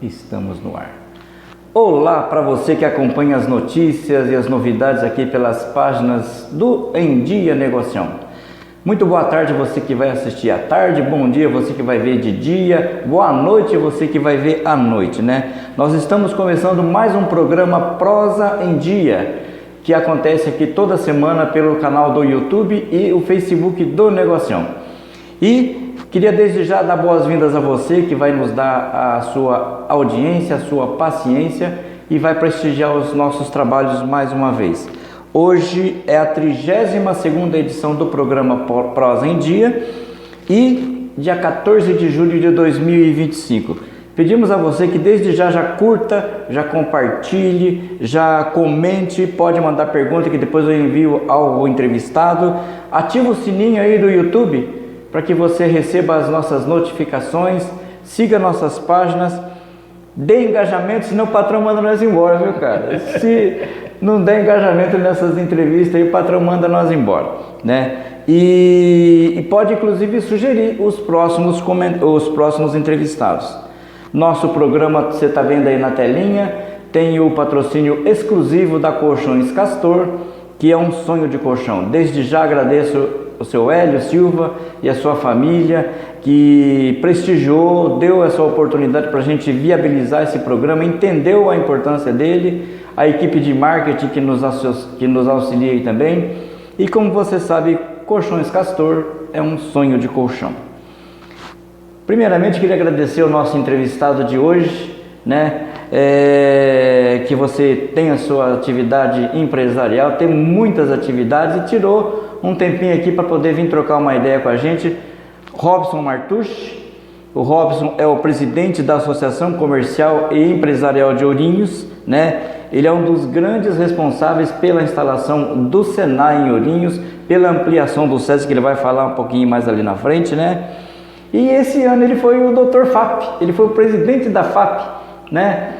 Estamos no ar. Olá para você que acompanha as notícias e as novidades aqui pelas páginas do Em Dia Negocião. Muito boa tarde você que vai assistir à tarde, bom dia você que vai ver de dia, boa noite você que vai ver à noite, né? Nós estamos começando mais um programa Prosa em Dia, que acontece aqui toda semana pelo canal do YouTube e o Facebook do Negocião. E queria desde já dar boas-vindas a você que vai nos dar a sua audiência, a sua paciência e vai prestigiar os nossos trabalhos mais uma vez. Hoje é a 32ª edição do programa Prosa em Dia e dia 14 de julho de 2025. Pedimos a você que desde já curta, já compartilhe, já comente, pode mandar pergunta que depois eu envio ao entrevistado. Ativa o sininho aí do YouTube para que você receba as nossas notificações, siga nossas páginas, dê engajamento, senão o patrão manda nós embora, viu, cara? Se não der engajamento nessas entrevistas aí, o patrão manda nós embora, né? E pode inclusive sugerir os próximos entrevistados. Nosso programa, você está vendo aí na telinha, tem o patrocínio exclusivo da Colchões Castor, que é um sonho de colchão. Desde já agradeço o seu Hélio Silva e a sua família que prestigiou, deu essa oportunidade para a gente viabilizar esse programa, entendeu a importância dele, a equipe de marketing que nos auxilia aí também. E como você sabe, Colchões Castor é um sonho de colchão. Primeiramente, queria agradecer ao nosso entrevistado de hoje, né? Que você tem a sua atividade empresarial, tem muitas atividades e tirou um tempinho aqui para poder vir trocar uma ideia com a gente. Robson Martucci. O Robson é o presidente da Associação Comercial e Empresarial de Ourinhos, né? Ele é um dos grandes responsáveis pela instalação do Senai em Ourinhos, pela ampliação do SESC, que ele vai falar um pouquinho mais ali na frente, né? E esse ano ele foi o Dr. FAP, ele foi o presidente da FAP, né?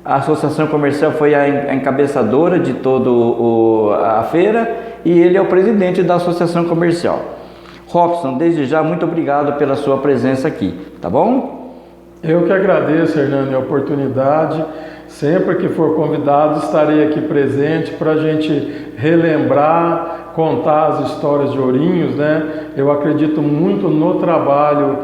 A Associação Comercial foi a encabeçadora de toda a feira e ele é o presidente da Associação Comercial. Robson, desde já, muito obrigado pela sua presença aqui, tá bom? Eu que agradeço, Hernani, a oportunidade. Sempre que for convidado, estarei aqui presente para a gente relembrar, contar as histórias de Ourinhos, né? Eu acredito muito no trabalho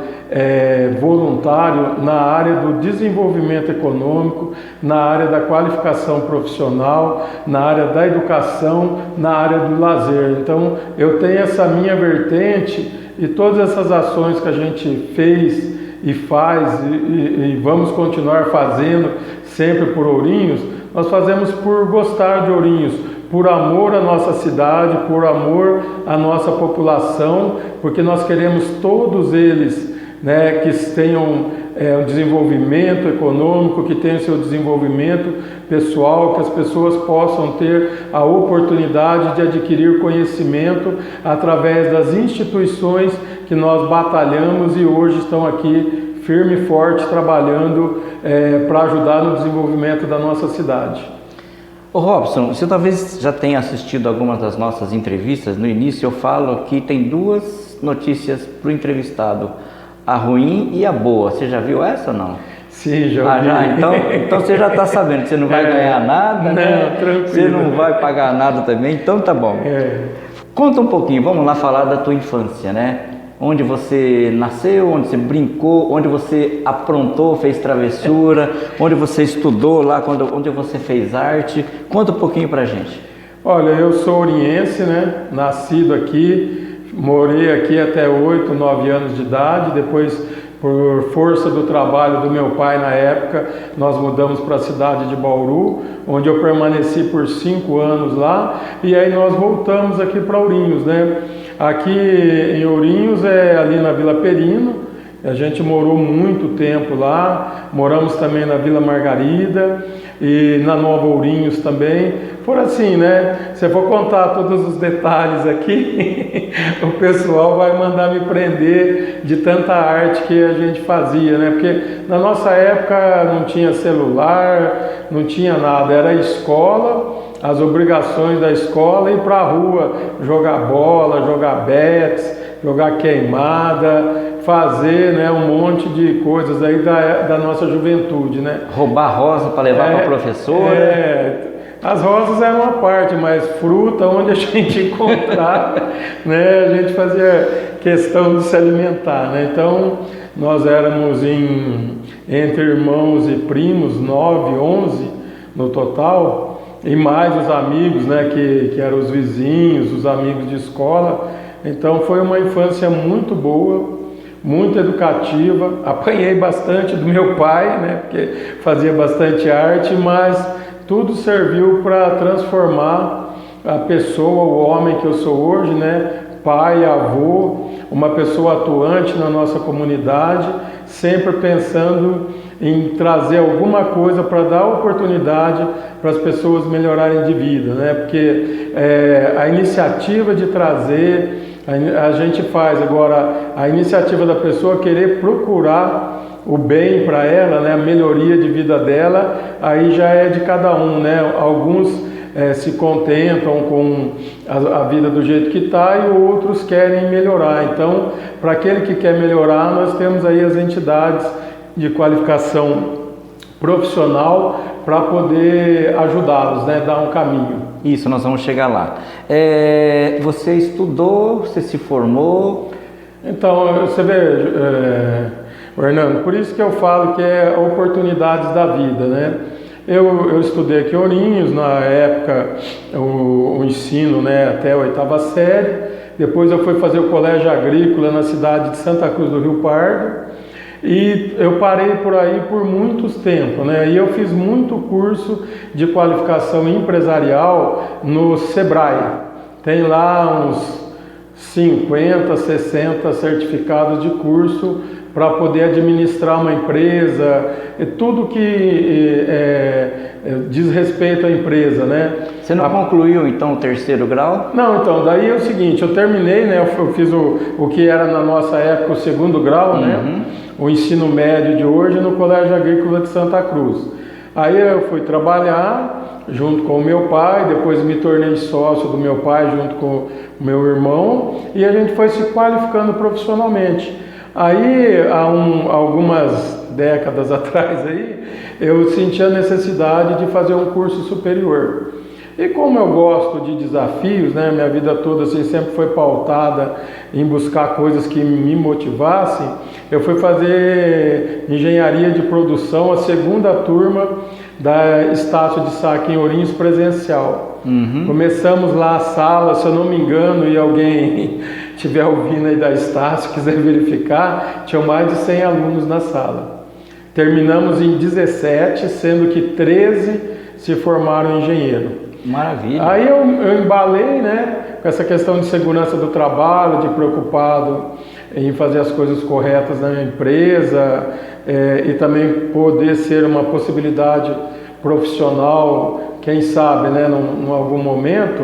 voluntário na área do desenvolvimento econômico, na área da qualificação profissional, na área da educação, na área do lazer. Então, eu tenho essa minha vertente e todas essas ações que a gente fez e faz e vamos continuar fazendo sempre por Ourinhos, nós fazemos por gostar de Ourinhos, por amor à nossa cidade, por amor à nossa população, porque nós queremos todos eles, né, que tenham um desenvolvimento econômico, que tenham seu desenvolvimento pessoal, que as pessoas possam ter a oportunidade de adquirir conhecimento através das instituições que nós batalhamos e hoje estão aqui firme e forte trabalhando para ajudar no desenvolvimento da nossa cidade. Ô Robson, você talvez já tenha assistido algumas das nossas entrevistas. No início eu falo que tem duas notícias para o entrevistado, a ruim e a boa. Você já viu essa ou não? Sim, já vi. Já? Então você já está sabendo que você não vai ganhar nada, não, né? tranquilo. Você não vai pagar nada também, então tá bom. Conta um pouquinho, vamos lá falar da tua infância, né? Onde você nasceu, onde você brincou, onde você aprontou, fez travessura, onde você estudou lá, onde você fez arte. Conta um pouquinho pra gente. Olha, eu sou oriense, né? Nascido aqui, morei aqui até 8, 9 anos de idade, depois, por força do trabalho do meu pai na época, nós mudamos para a cidade de Bauru, onde eu permaneci por 5 anos lá, e aí nós voltamos aqui para Ourinhos, né? Aqui em Ourinhos é ali na Vila Perino, a gente morou muito tempo lá, moramos também na Vila Margarida e na Nova Ourinhos também. Por assim, né? Se eu for contar todos os detalhes aqui, o pessoal vai mandar me prender de tanta arte que a gente fazia, né? Porque na nossa época não tinha celular, não tinha nada, era escola, as obrigações da escola, ir para a rua, jogar bola, jogar bets, jogar queimada, fazer, né, um monte de coisas aí da nossa juventude, né? Roubar rosa para levar para a professora. As rosas eram uma parte, mas fruta, onde a gente encontrava, né, a gente fazia questão de se alimentar, né? Então, nós éramos entre irmãos e primos, 9, 11 no total, e mais os amigos, né, que eram os vizinhos, os amigos de escola. Então, foi uma infância muito boa, muito educativa. Apanhei bastante do meu pai, né, porque fazia bastante arte, mas tudo serviu para transformar a pessoa, o homem que eu sou hoje, né? Pai, avô, uma pessoa atuante na nossa comunidade, sempre pensando em trazer alguma coisa para dar oportunidade para as pessoas melhorarem de vida, né? Porque a iniciativa de trazer, a gente faz agora, a iniciativa da pessoa querer procurar o bem para ela, né, a melhoria de vida dela, aí já é de cada um, né? Alguns se contentam com a vida do jeito que está e outros querem melhorar. Então, para aquele que quer melhorar, nós temos aí as entidades de qualificação profissional para poder ajudá-los, né, dar um caminho. Isso, nós vamos chegar lá. Você estudou, você se formou? Então, você vê, Fernando, por isso que eu falo que é oportunidades da vida, né? Eu estudei aqui em Ourinhos, na época, o ensino, né, até a 8ª série. Depois eu fui fazer o colégio agrícola na cidade de Santa Cruz do Rio Pardo. E eu parei por aí por muitos tempos, né? E eu fiz muito curso de qualificação empresarial no Sebrae. Tem lá uns 50, 60 certificados de curso para poder administrar uma empresa, tudo que diz respeito à empresa, né? Você não concluiu então o 3º grau? Não, então, daí é o seguinte, eu terminei, né? Eu fiz o que era na nossa época o 2º grau, né? O ensino médio de hoje no Colégio Agrícola de Santa Cruz. Aí eu fui trabalhar junto com o meu pai, depois me tornei sócio do meu pai junto com o meu irmão, e a gente foi se qualificando profissionalmente. Aí, há algumas décadas atrás, aí, eu senti a necessidade de fazer um curso superior. E como eu gosto de desafios, né, minha vida toda assim, sempre foi pautada em buscar coisas que me motivassem, eu fui fazer engenharia de produção, a 2ª turma da Estácio de Sá aqui em Ourinhos presencial. Começamos lá a sala, se eu não me engano, e alguém estiver ouvindo aí da Estácio, quiser verificar, tinham mais de 100 alunos na sala. Terminamos em 17, sendo que 13 se formaram engenheiro. Maravilha. Aí eu embalei, né, com essa questão de segurança do trabalho, de preocupado em fazer as coisas corretas na empresa e também poder ser uma possibilidade profissional, quem sabe, né, em algum momento.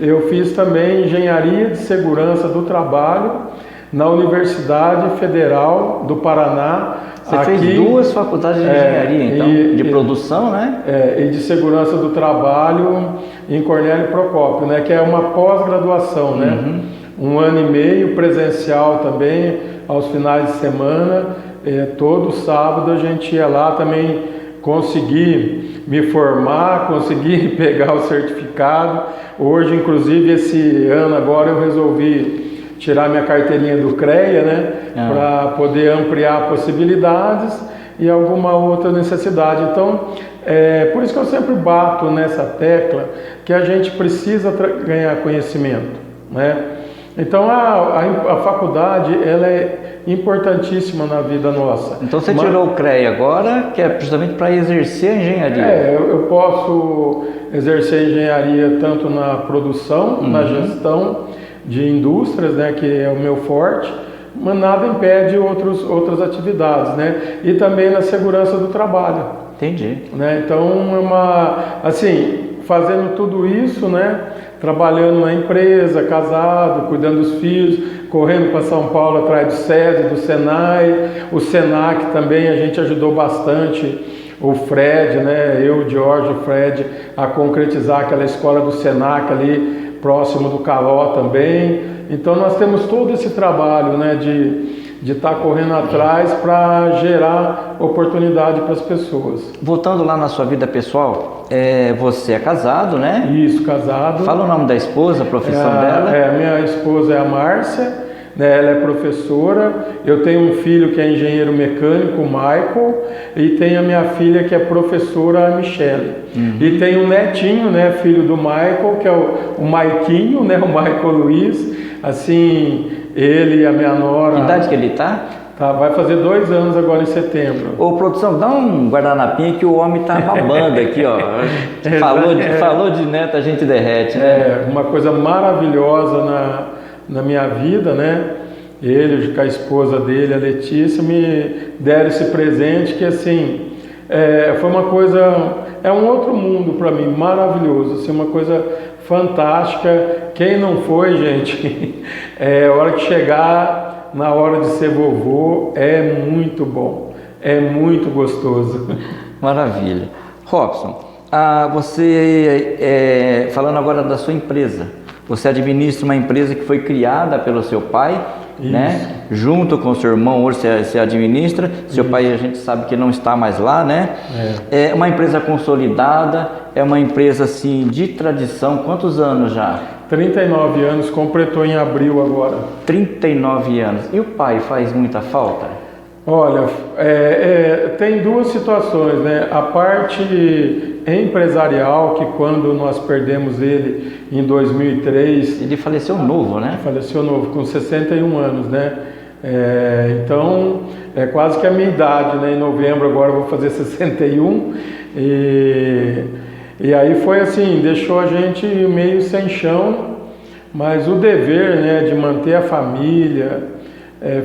Eu fiz também engenharia de segurança do trabalho na Universidade Federal do Paraná. Você fez duas faculdades de engenharia, então, de produção, né? E de segurança do trabalho em Cornélio Procópio, né? Que é uma pós-graduação, né? Um ano e meio presencial também, aos finais de semana. Todo sábado a gente ia lá também, consegui me formar, consegui pegar o certificado. Hoje, inclusive, esse ano agora eu resolvi tirar minha carteirinha do CREA, né, para poder ampliar possibilidades e alguma outra necessidade. Então, por isso que eu sempre bato nessa tecla que a gente precisa ganhar conhecimento, né? Então, a faculdade, ela é importantíssima na vida nossa. Então, você tirou o CREA agora, que é justamente para exercer a engenharia. Eu posso exercer engenharia tanto na produção, na gestão de indústrias, né, que é o meu forte, mas nada impede outras atividades, né? E também na segurança do trabalho. Entendi. Né? Então, assim, fazendo tudo isso, né, trabalhando na empresa, casado, cuidando dos filhos, correndo para São Paulo atrás do SESI, do Senai, o Senac também a gente ajudou bastante, o Fred, né, eu, o Jorge, o Fred, a concretizar aquela escola do Senac ali, próximo do Caló também. Então nós temos todo esse trabalho, né, de estar correndo atrás para gerar oportunidade para as pessoas. Voltando lá na sua vida pessoal, você é casado, né? Isso, casado. Fala o nome da esposa, a profissão dela. Minha esposa é a Márcia, né, ela é professora. Eu tenho um filho que é engenheiro mecânico, o Michael, e tenho a minha filha que é professora, a Michele. E tem um netinho, né, filho do Michael, que é o Maiquinho, né, o Michael Luiz. Assim, ele e a minha nora... Que idade que ele está? Vai fazer 2 anos agora em setembro. Ô, produção, dá um guardanapinha que o homem tá babando aqui, ó. Falou de neto, a gente derrete, né? Uma coisa maravilhosa na minha vida, né? Ele com a esposa dele, a Letícia, me deram esse presente que, assim, foi uma coisa... É um outro mundo para mim, maravilhoso, assim, uma coisa fantástica. Quem não foi, gente, a hora que chegar na hora de ser vovô, é muito bom, é muito gostoso. Maravilha. Robson, você, falando agora da sua empresa, você administra uma empresa que foi criada pelo seu pai, né? Junto com o seu irmão, hoje você administra. Seu pai, a gente sabe que não está mais lá, né? É uma empresa consolidada, é uma empresa assim de tradição. Quantos anos já? 39 anos, completou em abril agora. 39 anos. E o pai faz muita falta? Olha, tem duas situações, né? A parte empresarial, que quando nós perdemos ele em 2003... Ele faleceu novo, né? Faleceu novo, com 61 anos, né? Então, é quase que a minha idade, né? Em novembro agora eu vou fazer 61. E aí foi assim, deixou a gente meio sem chão, mas o dever, né, de manter a família...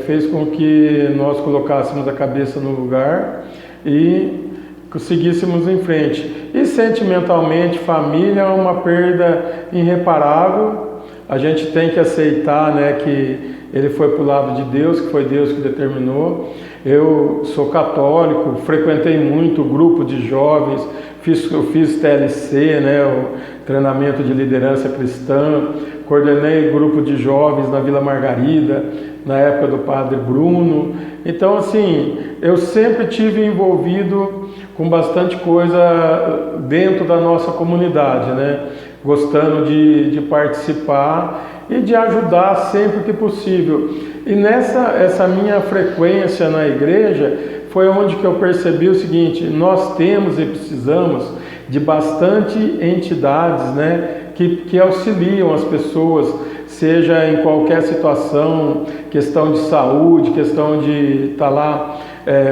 fez com que nós colocássemos a cabeça no lugar e seguíssemos em frente. E sentimentalmente, família é uma perda irreparável. A gente tem que aceitar, né, que ele foi para o lado de Deus, que foi Deus que determinou. Eu sou católico, frequentei muito o grupo de jovens, eu fiz TLC, né, o treinamento de liderança cristã, coordenei grupo de jovens na Vila Margarida, na época do Padre Bruno. Então, assim, eu sempre tive envolvido com bastante coisa dentro da nossa comunidade, né? Gostando de participar e de ajudar sempre que possível. E essa minha frequência na igreja foi onde que eu percebi o seguinte: nós temos e precisamos de bastante entidades, né, que auxiliam as pessoas, seja em qualquer situação, questão de saúde, questão de estar lá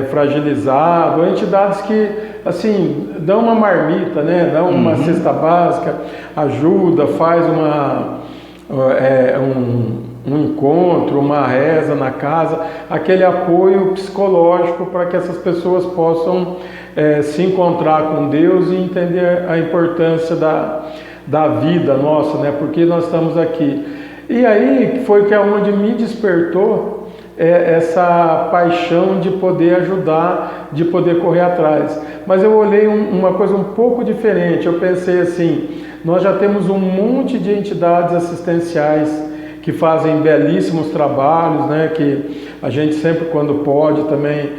fragilizado, entidades que, assim, dão uma marmita, né, dão uma cesta básica, ajuda, faz um encontro, uma reza na casa, aquele apoio psicológico para que essas pessoas possam se encontrar com Deus e entender a importância da vida nossa, né? Porque nós estamos aqui. E aí foi que é onde me despertou essa paixão de poder ajudar, de poder correr atrás. Mas eu olhei uma coisa um pouco diferente. Eu pensei assim, nós já temos um monte de entidades assistenciais que fazem belíssimos trabalhos, né, que a gente sempre quando pode também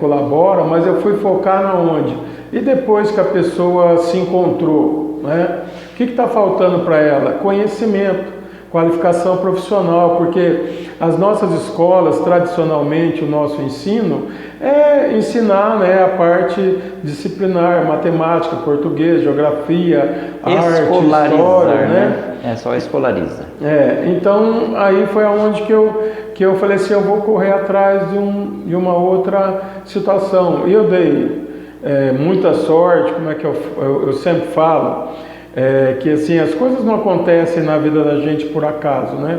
colabora, mas eu fui focar na onde? E depois que a pessoa se encontrou, né, o que está faltando para ela? Conhecimento, qualificação profissional, porque as nossas escolas, tradicionalmente, o nosso ensino é ensinar, né, a parte disciplinar, matemática, português, geografia, arte, história, né? É só escolariza. Então aí foi aonde que eu falei assim, eu vou correr atrás de uma outra situação. E eu dei muita sorte, como é que eu sempre falo, que assim, as coisas não acontecem na vida da gente por acaso, né?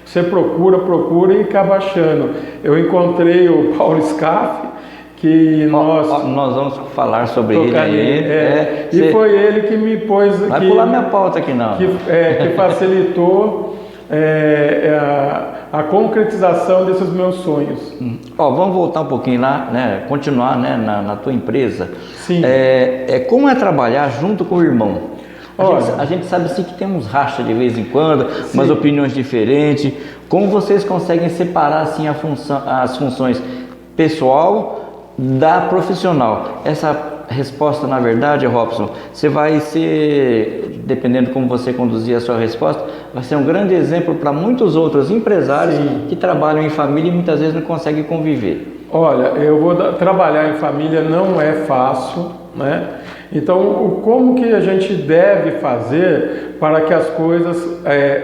Você procura e acaba achando. Eu encontrei o Paulo Scaff, que nós vamos falar sobre ele aí. E foi ele que me pôs aqui. Vai pular minha pauta aqui não. Que facilitou a concretização desses meus sonhos. Vamos voltar um pouquinho lá, né? Continuar, né? Na tua empresa. Sim. Como é trabalhar junto com o irmão? Olha, A gente sabe assim que tem uns rachas de vez em quando, sim, umas opiniões diferentes. Como vocês conseguem separar assim as funções pessoal da profissional? Essa resposta, na verdade, Robson, você vai ser, dependendo de como você conduzir a sua resposta, vai ser um grande exemplo para muitos outros empresários, sim, que trabalham em família e muitas vezes não conseguem conviver. Olha, trabalhar em família não é fácil, né? Então, como que a gente deve fazer para que as coisas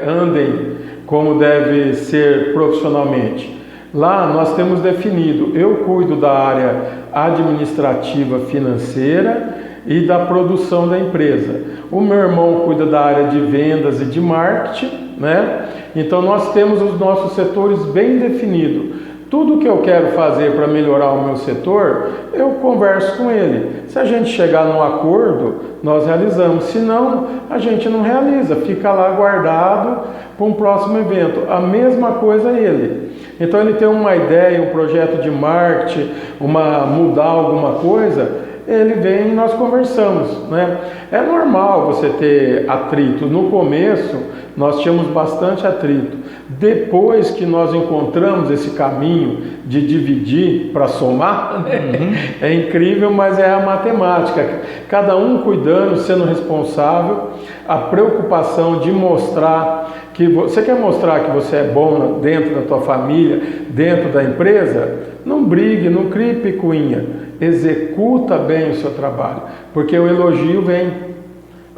andem como deve ser profissionalmente? Lá nós temos definido, eu cuido da área administrativa financeira e da produção da empresa. O meu irmão cuida da área de vendas e de marketing, né? Então nós temos os nossos setores bem definidos. Tudo que eu quero fazer para melhorar o meu setor, eu converso com ele. Se a gente chegar num acordo, nós realizamos. Se não, a gente não realiza. Fica lá guardado para um próximo evento. A mesma coisa ele. Então ele tem uma ideia, um projeto de marketing, mudar alguma coisa, ele vem e nós conversamos, né? É normal você ter atrito. No começo, nós tínhamos bastante atrito. Depois que nós encontramos esse caminho de dividir para somar, né? É incrível, mas é a matemática. Cada um cuidando, sendo responsável, a preocupação de mostrar que você quer mostrar que você é bom dentro da tua família, dentro da empresa, não brigue, não crie picuinha, executa bem o seu trabalho, porque o elogio vem.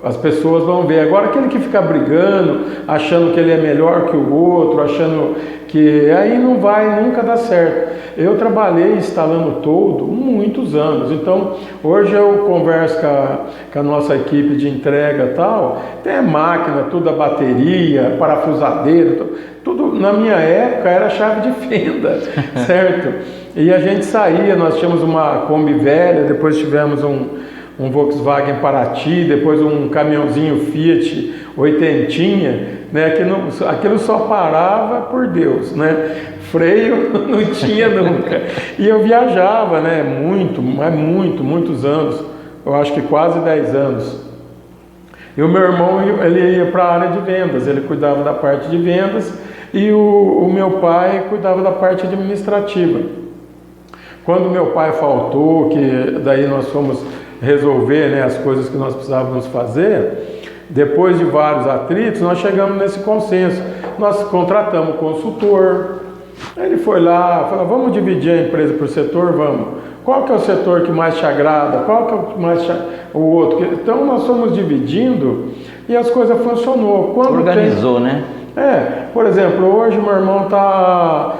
As pessoas vão ver. Agora aquele que fica brigando, achando que ele é melhor que o outro, achando que aí não vai nunca dar certo. Eu trabalhei instalando toldo muitos anos, então hoje eu converso com a nossa equipe de entrega e tal, tem a máquina, tudo a bateria, parafusadeira, tudo na minha época era chave de fenda, certo? E a gente saía, nós tínhamos uma Kombi velha, depois tivemos um Volkswagen Paraty, depois um caminhãozinho Fiat oitentinha, né? Aquilo só parava por Deus, né? Freio não tinha nunca. E eu viajava, né? Muitos anos, eu acho que quase 10 anos. E o meu irmão, ele ia para a área de vendas, ele cuidava da parte de vendas e o meu pai cuidava da parte administrativa. Quando meu pai faltou, que daí nós fomos resolver, né, as coisas que nós precisávamos fazer, depois de vários atritos, nós chegamos nesse consenso. Nós contratamos um consultor, ele foi lá, falou, vamos dividir a empresa por setor? Vamos. Qual que é o setor que mais te agrada? Qual que é o que mais o outro? Então nós fomos dividindo e as coisas funcionou. Organizou, né? Por exemplo, hoje meu irmão está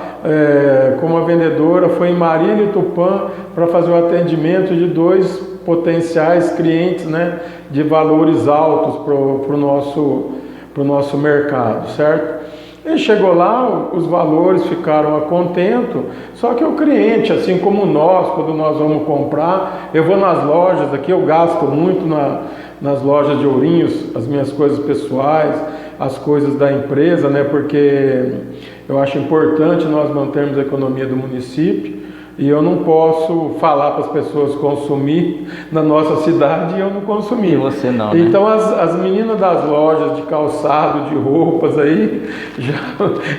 com uma vendedora, foi em Marília e Tupã para fazer o atendimento de 2 potenciais clientes, né, de valores altos para o nosso mercado, certo? E chegou lá, os valores ficaram a contento, só que o cliente, assim como nós, quando nós vamos comprar, eu vou nas lojas aqui, eu gasto muito nas lojas de Ourinhos, as minhas coisas pessoais, as coisas da empresa, né? Porque eu acho importante nós mantermos a economia do município. E eu não posso falar para as pessoas consumir na nossa cidade e eu não consumir. E você não, né? Então as meninas das lojas de calçado, de roupas aí, já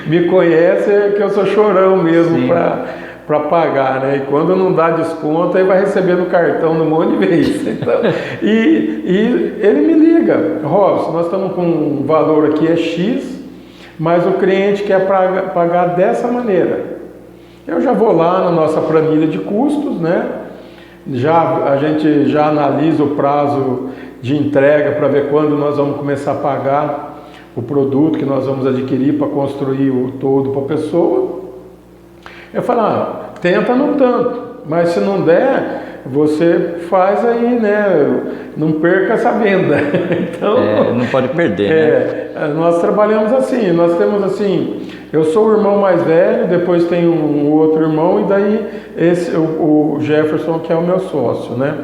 me conhecem que eu sou chorão mesmo para pagar, né? E quando não dá desconto, aí vai receber no cartão um monte de vezes. Então, e ele me liga: Robson, nós estamos com um valor aqui é X, mas o cliente quer pagar dessa maneira. Eu já vou lá na nossa planilha de custos, né? A gente já analisa o prazo de entrega para ver quando nós vamos começar a pagar o produto que nós vamos adquirir para construir o todo para a pessoa. Eu falo: tenta no tanto, mas se não der, você faz aí, né? Não perca essa venda. Então, não pode perder, né? Nós trabalhamos assim, nós temos assim, eu sou o irmão mais velho, depois tem um outro irmão e daí o Jefferson, que é o meu sócio, né?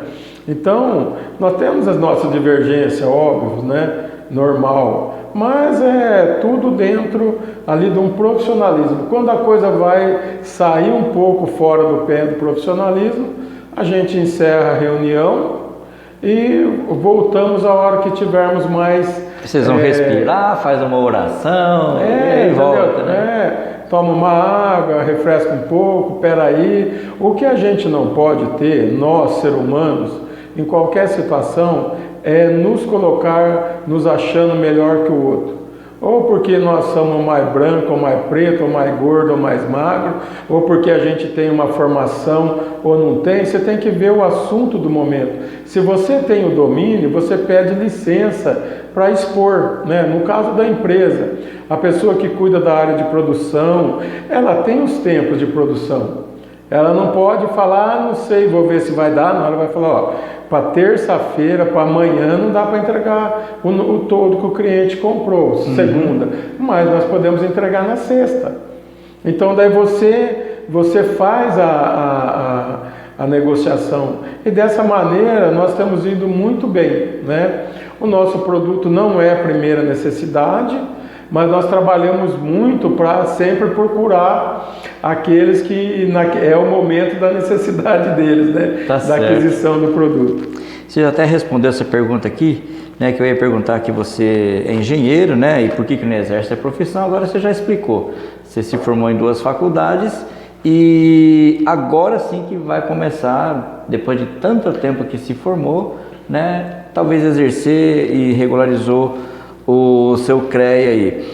Então, nós temos as nossas divergências, óbvio, né? Normal, mas é tudo dentro ali de um profissionalismo. Quando a coisa vai sair um pouco fora do pé do profissionalismo, a gente encerra a reunião e voltamos a hora que tivermos mais... Vocês vão respirar, faz uma oração e aí volta, né? Toma uma água, refresca um pouco, peraí. O que a gente não pode ter, nós, seres humanos, em qualquer situação, é nos colocar, nos achando melhor que o outro. Ou porque nós somos mais branco, ou mais preto, ou mais gordo, ou mais magro, ou porque a gente tem uma formação ou não tem. Você tem que ver o assunto do momento. Se você tem o domínio, você pede licença para expor, né? No caso da empresa, a pessoa que cuida da área de produção, ela tem os tempos de produção. Ela não pode falar: não sei, vou ver se vai dar. Não, ela vai falar: para terça-feira, para amanhã, não dá para entregar o todo que o cliente comprou, segunda. Mas nós podemos entregar na sexta. Então, daí você faz a negociação. E dessa maneira, nós temos ido muito bem, né? O nosso produto não é a primeira necessidade, mas nós trabalhamos muito para sempre procurar aqueles que é o momento da necessidade deles, né? Da aquisição do produto. Você já até respondeu essa pergunta aqui, né? Que eu ia perguntar que você é engenheiro, né? E por que não exerce a profissão? Agora você já explicou. Você se formou em 2 faculdades e agora sim que vai começar, depois de tanto tempo que se formou, né? Talvez exercer e regularizou o seu CREA aí.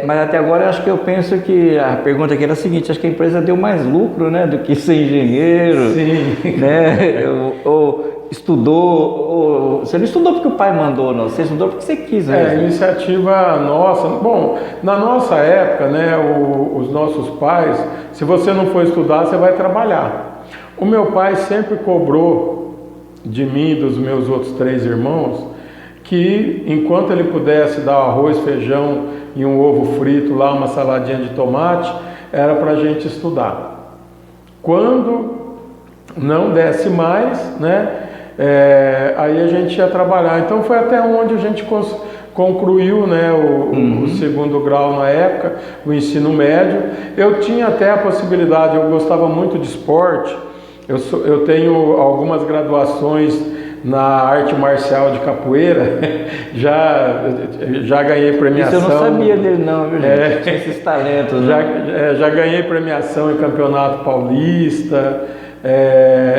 Mas até agora acho que eu penso que a pergunta aqui era a seguinte: acho que a empresa deu mais lucro, né, do que ser engenheiro. Sim. Né? Ou estudou, você não estudou porque o pai mandou, não, você estudou porque você quis, né? Iniciativa nossa. Bom, na nossa época, né, os nossos pais, se você não for estudar, você vai trabalhar. O meu pai sempre cobrou de mim e dos meus outros 3 irmãos que enquanto ele pudesse dar arroz, feijão e um ovo frito lá, uma saladinha de tomate, era para a gente estudar. Quando não desse mais, né, aí a gente ia trabalhar. Então foi até onde a gente concluiu, né, o segundo grau na época, o ensino médio. Eu tinha até a possibilidade, eu gostava muito de esporte, eu tenho algumas graduações na arte marcial de capoeira, já ganhei premiação. Isso eu não sabia dele não, viu, gente? Tinha esses talentos, né? Já ganhei premiação em campeonato paulista,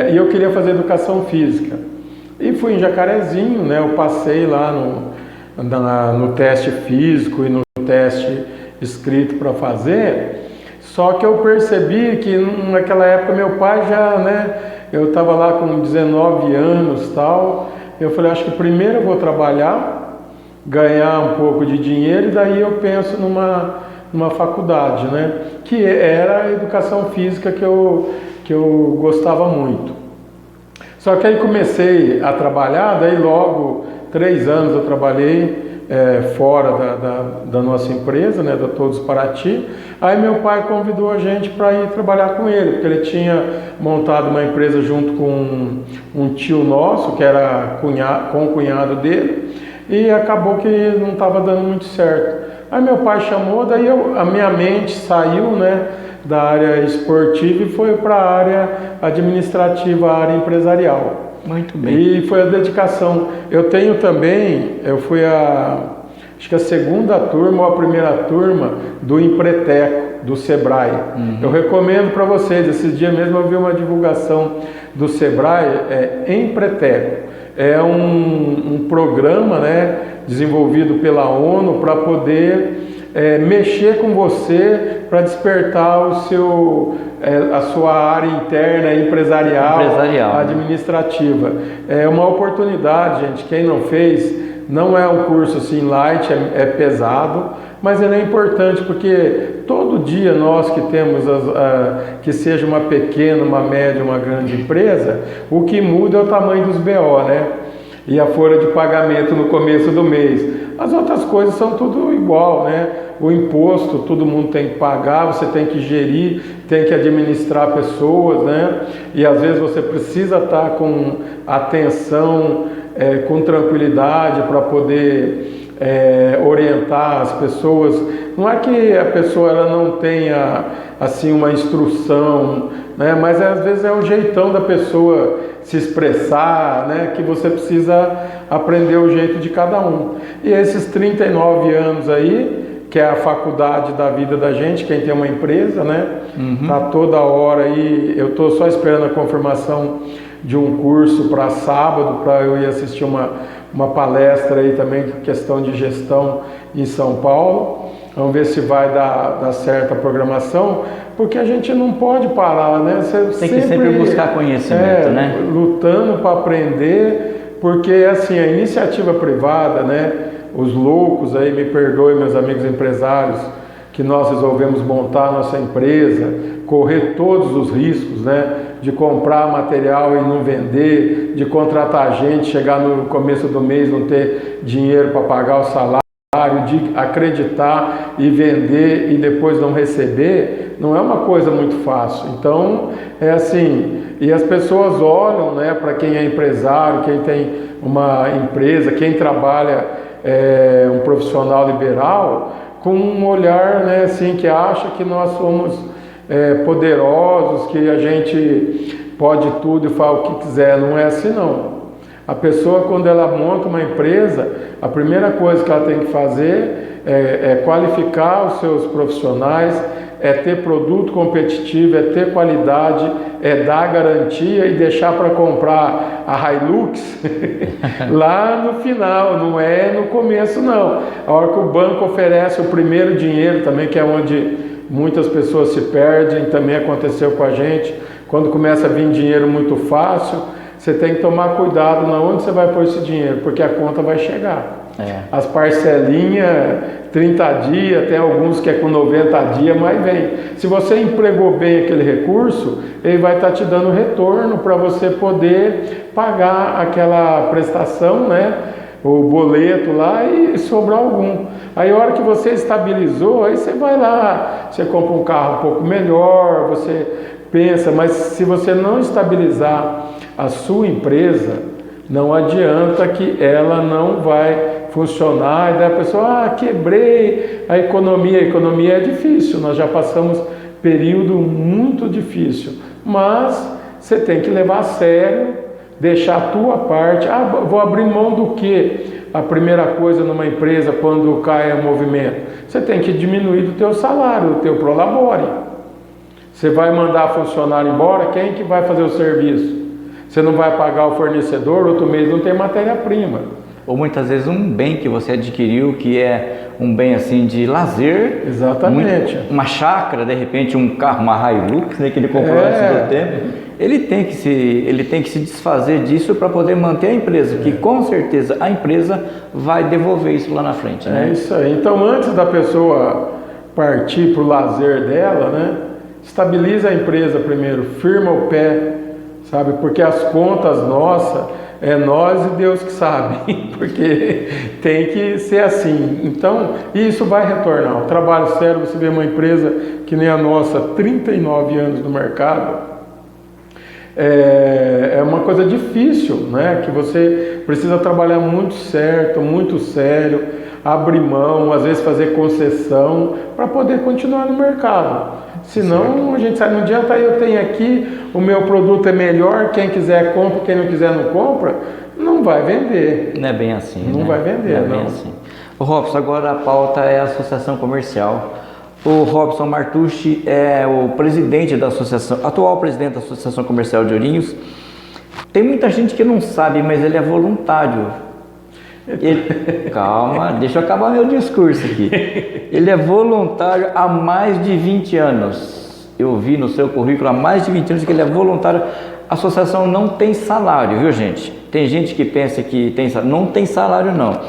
e eu queria fazer educação física. E fui em Jacarezinho, né? Eu passei lá no teste físico e no teste escrito para fazer, só que eu percebi que naquela época meu pai já, né? Eu estava lá com 19 anos e tal. Eu falei: acho que primeiro eu vou trabalhar, ganhar um pouco de dinheiro e daí eu penso numa faculdade, né? Que era a educação física que eu gostava muito. Só que aí comecei a trabalhar, daí logo 3 anos eu trabalhei fora da nossa empresa, né, da Todos Paraty. Aí meu pai convidou a gente para ir trabalhar com ele, porque ele tinha montado uma empresa junto com um tio nosso, que era com o cunhado dele. e acabou que não estava dando muito certo. Aí meu pai chamou, daí a minha mente saiu, né, da área esportiva e foi para a área administrativa, a área empresarial. Muito bem. E foi a dedicação. Eu tenho também, eu fui acho que a segunda turma ou a primeira turma do Empreteco, do Sebrae. Eu recomendo para vocês, esses dias mesmo eu vi uma divulgação do Sebrae, Empreteco. É um programa, né, desenvolvido pela ONU para poder mexer com você, para despertar a sua área interna empresarial, administrativa. É uma oportunidade, gente. Quem não fez, não é um curso assim light, é pesado, mas ele é importante porque todo dia nós que temos, que seja uma pequena, uma média, uma grande empresa, o que muda é o tamanho dos BO, né? E a folha de pagamento no começo do mês. As outras coisas são tudo igual, né? O imposto, todo mundo tem que pagar, você tem que gerir, tem que administrar pessoas, né? E às vezes você precisa estar com atenção, com tranquilidade para poder orientar as pessoas. Não é que a pessoa ela não tenha assim uma instrução, né? Mas às vezes é o jeitão da pessoa se expressar, né? Que você precisa aprender o jeito de cada um. E esses 39 anos aí, que é a faculdade da vida da gente, quem tem uma empresa, né? Tá toda hora aí, eu tô só esperando a confirmação de um curso para sábado, para eu ir assistir uma palestra aí também, questão de gestão em São Paulo. Vamos ver se vai dar certa programação, porque a gente não pode parar, né? Tem que sempre buscar conhecimento, né? Lutando para aprender, porque assim, a iniciativa privada, né? Os loucos aí, me perdoem meus amigos empresários, que nós resolvemos montar a nossa empresa, correr todos os riscos, né? De comprar material e não vender, de contratar gente, chegar no começo do mês não ter dinheiro para pagar o salário, de acreditar e vender e depois não receber, não é uma coisa muito fácil. Então, é assim, e as pessoas olham, né, para quem é empresário, quem tem uma empresa, quem trabalha, um profissional liberal, com um olhar, né, assim, que acha que nós somos poderosos, que a gente pode tudo e faz o que quiser. Não é assim, não. A pessoa, quando ela monta uma empresa, a primeira coisa que ela tem que fazer é qualificar os seus profissionais, é ter produto competitivo, é ter qualidade, é dar garantia e deixar para comprar a Hilux lá no final, não é no começo, não. A hora que o banco oferece o primeiro dinheiro também, que é onde muitas pessoas se perdem, também aconteceu com a gente, quando começa a vir dinheiro muito fácil, você tem que tomar cuidado na onde você vai pôr esse dinheiro, porque a conta vai chegar. As parcelinhas, 30 dias, tem alguns que é com 90 dias, mas vem. Se você empregou bem aquele recurso, ele vai estar te dando retorno para você poder pagar aquela prestação, né? O boleto lá e sobrar algum. Aí a hora que você estabilizou, aí você vai lá, você compra um carro um pouco melhor, você pensa, mas se você não estabilizar a sua empresa, não adianta que ela não vai funcionar, e daí a pessoa, quebrei a economia é difícil, nós já passamos período muito difícil, mas você tem que levar a sério, deixar a tua parte. Vou abrir mão do quê? A primeira coisa numa empresa, quando cai o movimento, você tem que diminuir do teu salário, do teu prolabore. Você vai mandar funcionário embora, quem que vai fazer o serviço? Você não vai pagar o fornecedor, outro mês não tem matéria-prima. Ou muitas vezes um bem que você adquiriu, que é um bem assim de lazer. Exatamente. Uma chácara, de repente um carro, uma Hilux, né, que ele comprou antes do tempo. Ele tem que se desfazer disso para poder manter a empresa, que com certeza a empresa vai devolver isso lá na frente. Né? É isso aí. Então, antes da pessoa partir para o lazer dela, né, estabiliza a empresa primeiro, firma o pé, sabe? Porque as contas nossas, é nós e Deus que sabe, porque tem que ser assim. Então, isso vai retornar. O trabalho sério, você vê uma empresa que nem a nossa, 39 anos no mercado, é uma coisa difícil, né? Que você precisa trabalhar muito certo, muito sério, abrir mão, às vezes fazer concessão para poder continuar no mercado. Senão a gente sabe, não adianta eu tenho aqui, o meu produto é melhor, quem quiser compra, quem não quiser não compra, não vai vender. Não é bem assim, Não né? vai vender, Não é bem assim. O Robson, agora a pauta é a associação comercial. O Robson Martucci é o presidente da associação, atual presidente da Associação Comercial de Ourinhos. Tem muita gente que não sabe, mas ele é voluntário. Calma, deixa eu acabar meu discurso aqui. Ele é voluntário há mais de 20 anos. Eu vi no seu currículo há mais de 20 anos que ele é voluntário. A associação não tem salário, viu, gente? Tem gente que pensa que tem salário. Não tem salário, não.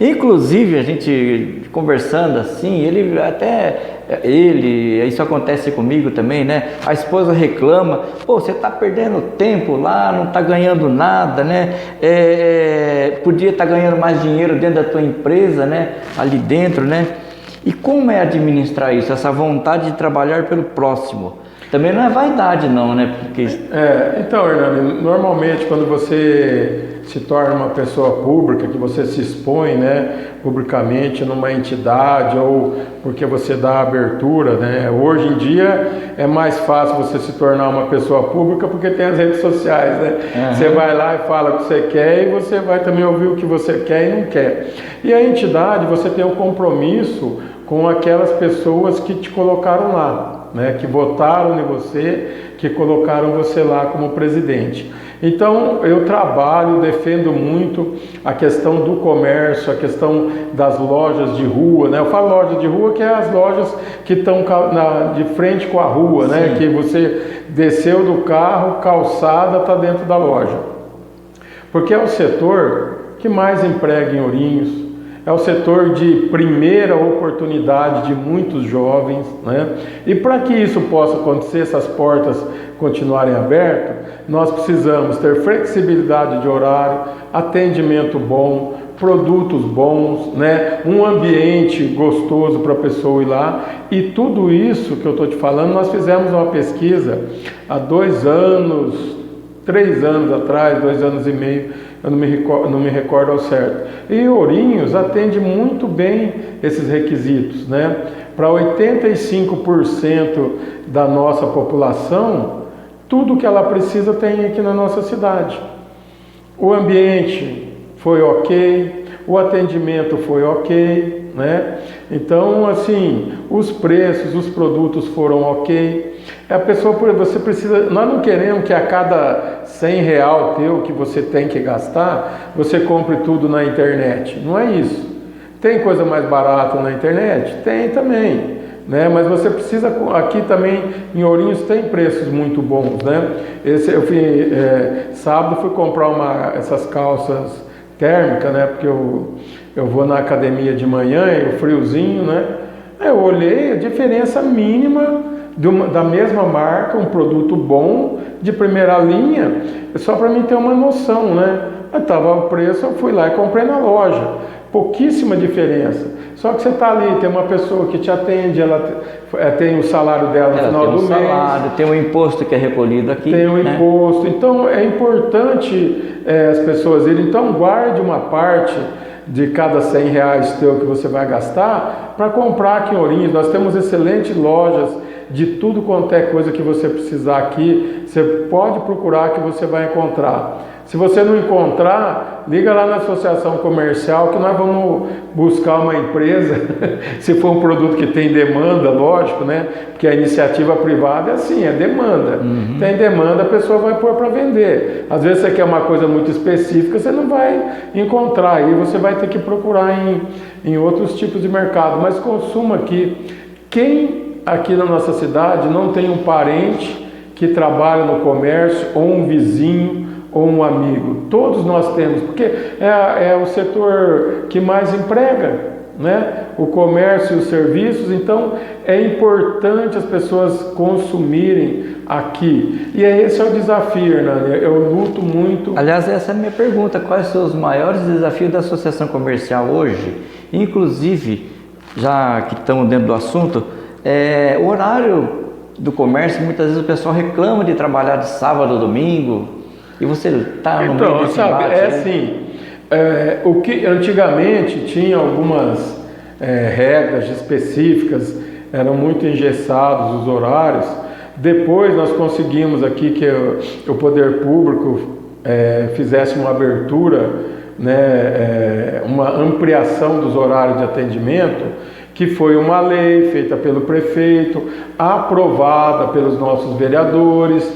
Inclusive, a gente conversando assim, isso acontece comigo também, né? A esposa reclama, pô, você tá perdendo tempo lá, não tá ganhando nada, né? Podia estar ganhando mais dinheiro dentro da tua empresa, né? Ali dentro, né? E como é administrar isso? Essa vontade de trabalhar pelo próximo? Também não é vaidade não, né? Porque... Então, Hernani, normalmente quando você se torna uma pessoa pública, que você se expõe, né, publicamente numa entidade ou porque você dá abertura, né? Hoje em dia é mais fácil você se tornar uma pessoa pública porque tem as redes sociais, né? Uhum. Você vai lá e fala o que você quer e você vai também ouvir o que você quer e não quer. E a entidade, você tem um compromisso com aquelas pessoas que te colocaram lá, né, que votaram em você, que colocaram você lá como presidente. Então eu trabalho, defendo muito a questão do comércio, a questão das lojas de rua, né? Eu falo loja de rua que é as lojas que estão de frente com a rua, né? Que você desceu do carro, calçada, está dentro da loja. Porque é o setor que mais emprega em Ourinhos, é o setor de primeira oportunidade de muitos jovens, né? E para que isso possa acontecer, essas portas continuarem abertas, nós precisamos ter flexibilidade de horário, atendimento bom, produtos bons, né? Um ambiente gostoso para a pessoa ir lá. E tudo isso que eu estou te falando, nós fizemos uma pesquisa há 2 anos, 3 anos atrás, 2 anos e meio, eu não me recordo ao certo. E Ourinhos atende muito bem esses requisitos, né? Para 85% da nossa população, tudo que ela precisa tem aqui na nossa cidade. O ambiente foi ok, o atendimento foi ok, né? Então, assim, os preços, os produtos foram ok. A pessoa, você precisa, nós não queremos que a cada R$100 teu que você tem que gastar, você compre tudo na internet. Não é isso. Tem coisa mais barata na internet? Tem também, né? Mas você precisa, aqui também em Ourinhos tem preços muito bons, né? Eu fui, sábado fui comprar essas calças térmicas, né? Porque eu vou na academia de manhã e o friozinho, né? Eu olhei a diferença mínima da mesma marca, um produto bom, de primeira linha, só para mim ter uma noção, né? Estava o preço, eu fui lá e comprei na loja. Pouquíssima diferença. Só que você está ali, tem uma pessoa que te atende, ela tem o salário dela no final do mês. Tem o salário, tem o imposto que é recolhido aqui. Tem o imposto. Então é importante as pessoas irem. Então guarde uma parte de cada R$100 teu que você vai gastar para comprar aqui em Ourinhos. Nós temos excelentes lojas de tudo quanto é coisa que você precisar aqui. Você pode procurar que você vai encontrar. Se você não encontrar, liga lá na associação comercial que nós vamos buscar uma empresa, se for um produto que tem demanda, lógico, né? Porque a iniciativa privada é assim, é demanda. Uhum. Tem demanda, a pessoa vai pôr para vender. Às vezes você quer uma coisa muito específica, você não vai encontrar, aí você vai ter que procurar em outros tipos de mercado. Mas consuma aqui. Quem aqui na nossa cidade não tem um parente que trabalha no comércio, ou um vizinho, ou um amigo? Todos nós temos, porque é o setor que mais emprega, né? O comércio e os serviços. Então é importante as pessoas consumirem aqui, e esse é o desafio, Hernani. Eu luto muito. Aliás, essa é a minha pergunta: quais são os maiores desafios da associação comercial hoje? Inclusive, já que estamos dentro do assunto, o horário do comércio, muitas vezes o pessoal reclama de trabalhar de sábado ou domingo, e você está no meio desse sabe, embate, é assim, o que antigamente tinha algumas regras específicas, eram muito engessados os horários. Depois nós conseguimos aqui que o poder público fizesse uma abertura, né, uma ampliação dos horários de atendimento, que foi uma lei feita pelo prefeito, aprovada pelos nossos vereadores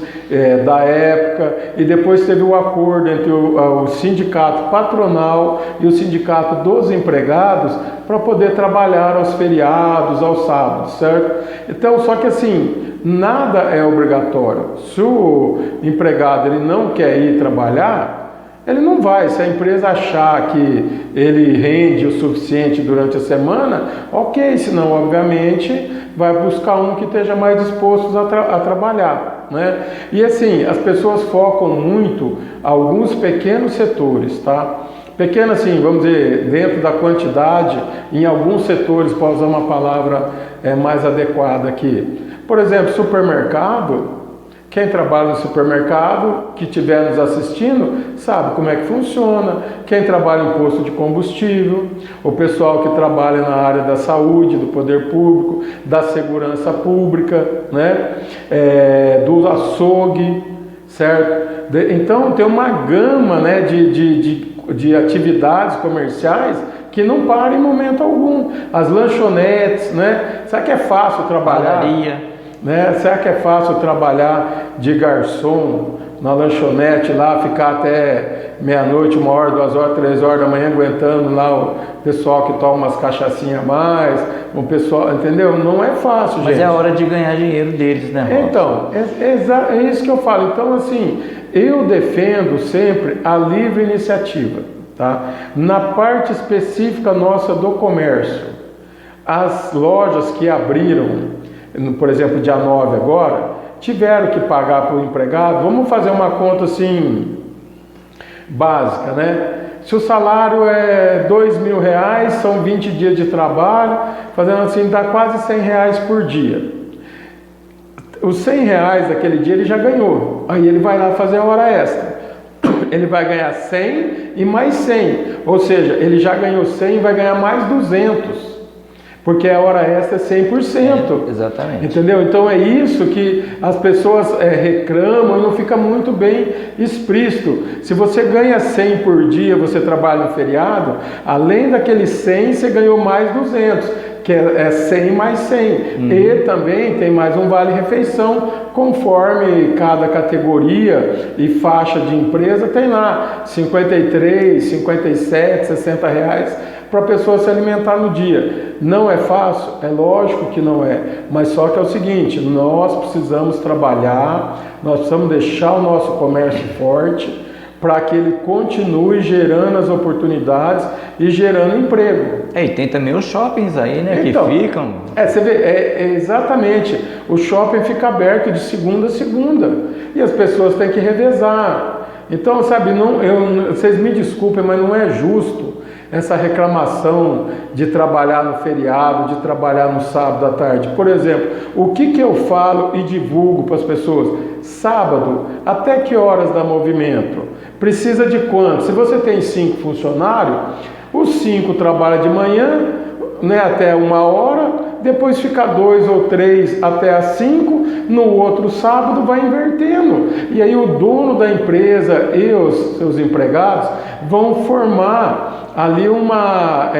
da época, e depois teve o acordo entre o sindicato patronal e o sindicato dos empregados para poder trabalhar aos feriados, aos sábados, certo? Então, só que assim, nada é obrigatório. Se o empregado ele não quer ir trabalhar, ele não vai. Se a empresa achar que ele rende o suficiente durante a semana, ok, senão obviamente vai buscar um que esteja mais disposto a trabalhar, né? E assim, as pessoas focam muito alguns pequenos setores, tá? Pequeno assim, vamos dizer, dentro da quantidade, em alguns setores, para usar uma palavra mais adequada aqui. Por exemplo, supermercado. Quem trabalha no supermercado, que estiver nos assistindo, sabe como é que funciona. Quem trabalha em posto de combustível, o pessoal que trabalha na área da saúde, do poder público, da segurança pública, né? Do açougue, certo? Então tem uma gama, né, de atividades comerciais que não param em momento algum. As lanchonetes, né? Será que é fácil trabalhar? Padaria. Né? Será que é fácil trabalhar de garçom na lanchonete lá, ficar até meia-noite, 1 hora, 2 horas, 3 horas da manhã aguentando lá o pessoal que toma umas cachaçinhas a mais, o pessoal, entendeu? Não é fácil, gente. Mas é a hora de ganhar dinheiro deles, né, Robson? Então, é isso que eu falo. Então, assim, eu defendo sempre a livre iniciativa, tá? Na parte específica nossa do comércio, as lojas que abriram, por exemplo, dia 9 agora, tiveram que pagar para o empregado. Vamos fazer uma conta assim, básica, né? Se o salário é R$2.000, são 20 dias de trabalho, fazendo assim, dá quase R$100 por dia. Os R$100 daquele dia ele já ganhou, aí ele vai lá fazer a hora extra. Ele vai ganhar 100 e mais 100, ou seja, ele já ganhou 100 e vai ganhar mais 200. Porque a hora extra é 100%. Exatamente. Entendeu? Então é isso que as pessoas reclamam e não fica muito bem explícito. Se você ganha 100 por dia, você trabalha no feriado, além daquele 100, você ganhou mais 200, que é 100 mais 100. E também tem mais um vale-refeição, conforme cada categoria e faixa de empresa tem lá 53, 57, R$60 para a pessoa se alimentar no dia. Não é fácil? É lógico que não é, mas só que é o seguinte, nós precisamos trabalhar, nós precisamos deixar o nosso comércio forte para que ele continue gerando as oportunidades e gerando emprego. E tem também os shoppings aí, né, Então, que ficam... Você vê, exatamente, o shopping fica aberto de segunda a segunda e as pessoas têm que revezar. Então, sabe, vocês me desculpem, mas não é justo essa reclamação de trabalhar no feriado, de trabalhar no sábado à tarde. Por exemplo, o que eu falo e divulgo para as pessoas? Sábado, até que horas dá movimento? Precisa de quanto? Se você tem 5 funcionários, os 5 trabalham de manhã, né, até 1 hora, depois fica 2 ou 3 até as 5, no outro sábado vai invertendo. E aí o dono da empresa e os seus empregados vão formar ali uma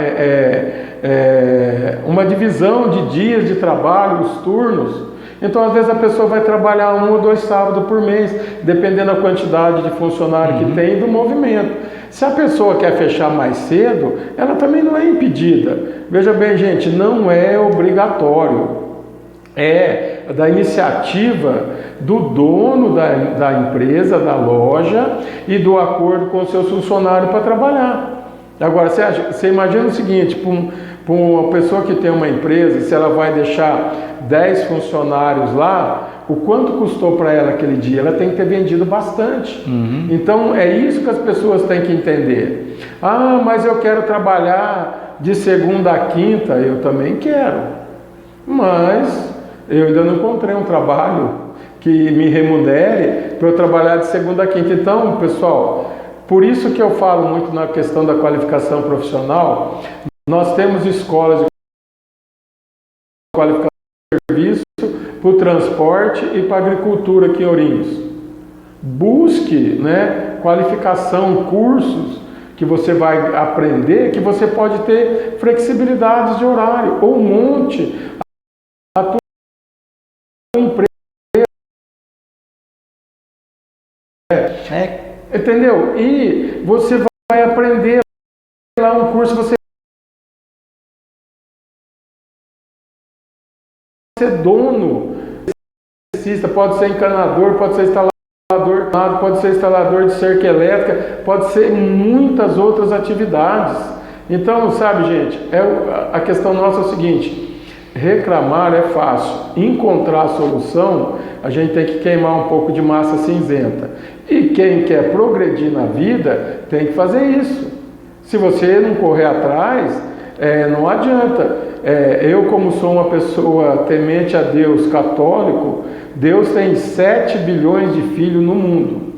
divisão de dias de trabalho, os turnos. Então, às vezes, a pessoa vai trabalhar 1 ou 2 sábados por mês, dependendo da quantidade de funcionário que tem e do movimento. Se a pessoa quer fechar mais cedo, ela também não é impedida. Veja bem, gente, não é obrigatório. É da iniciativa do dono da empresa, da loja e do acordo com os seus funcionários para trabalhar. Agora, você imagina o seguinte, para uma pessoa que tem uma empresa, se ela vai deixar 10 funcionários lá, o quanto custou para ela aquele dia? Ela tem que ter vendido bastante. Então, é isso que as pessoas têm que entender. Ah, mas eu quero trabalhar de segunda a quinta. Eu também quero. Mas Eu ainda não encontrei um trabalho que me remunere para eu trabalhar de segunda a quinta. Então, pessoal, por isso que eu falo muito na questão da qualificação profissional. Nós temos escolas de qualificação de serviço para o transporte e para a agricultura aqui em Ourinhos. Busque, né, qualificação, cursos que você vai aprender, que você pode ter flexibilidades de horário, ou monte a tua empresa. Entendeu? E você vai aprender lá um curso, você vai ser dono, pode ser encanador, pode ser instalador, pode ser instalador de cerca elétrica, pode ser muitas outras atividades. Então, sabe, gente, a questão nossa é o seguinte: reclamar é fácil, encontrar a solução, a gente tem que queimar um pouco de massa cinzenta. E quem quer progredir na vida tem que fazer isso. Se você não correr atrás, não adianta. Eu, como sou uma pessoa temente a Deus, católico, Deus tem 7 bilhões de filhos no mundo.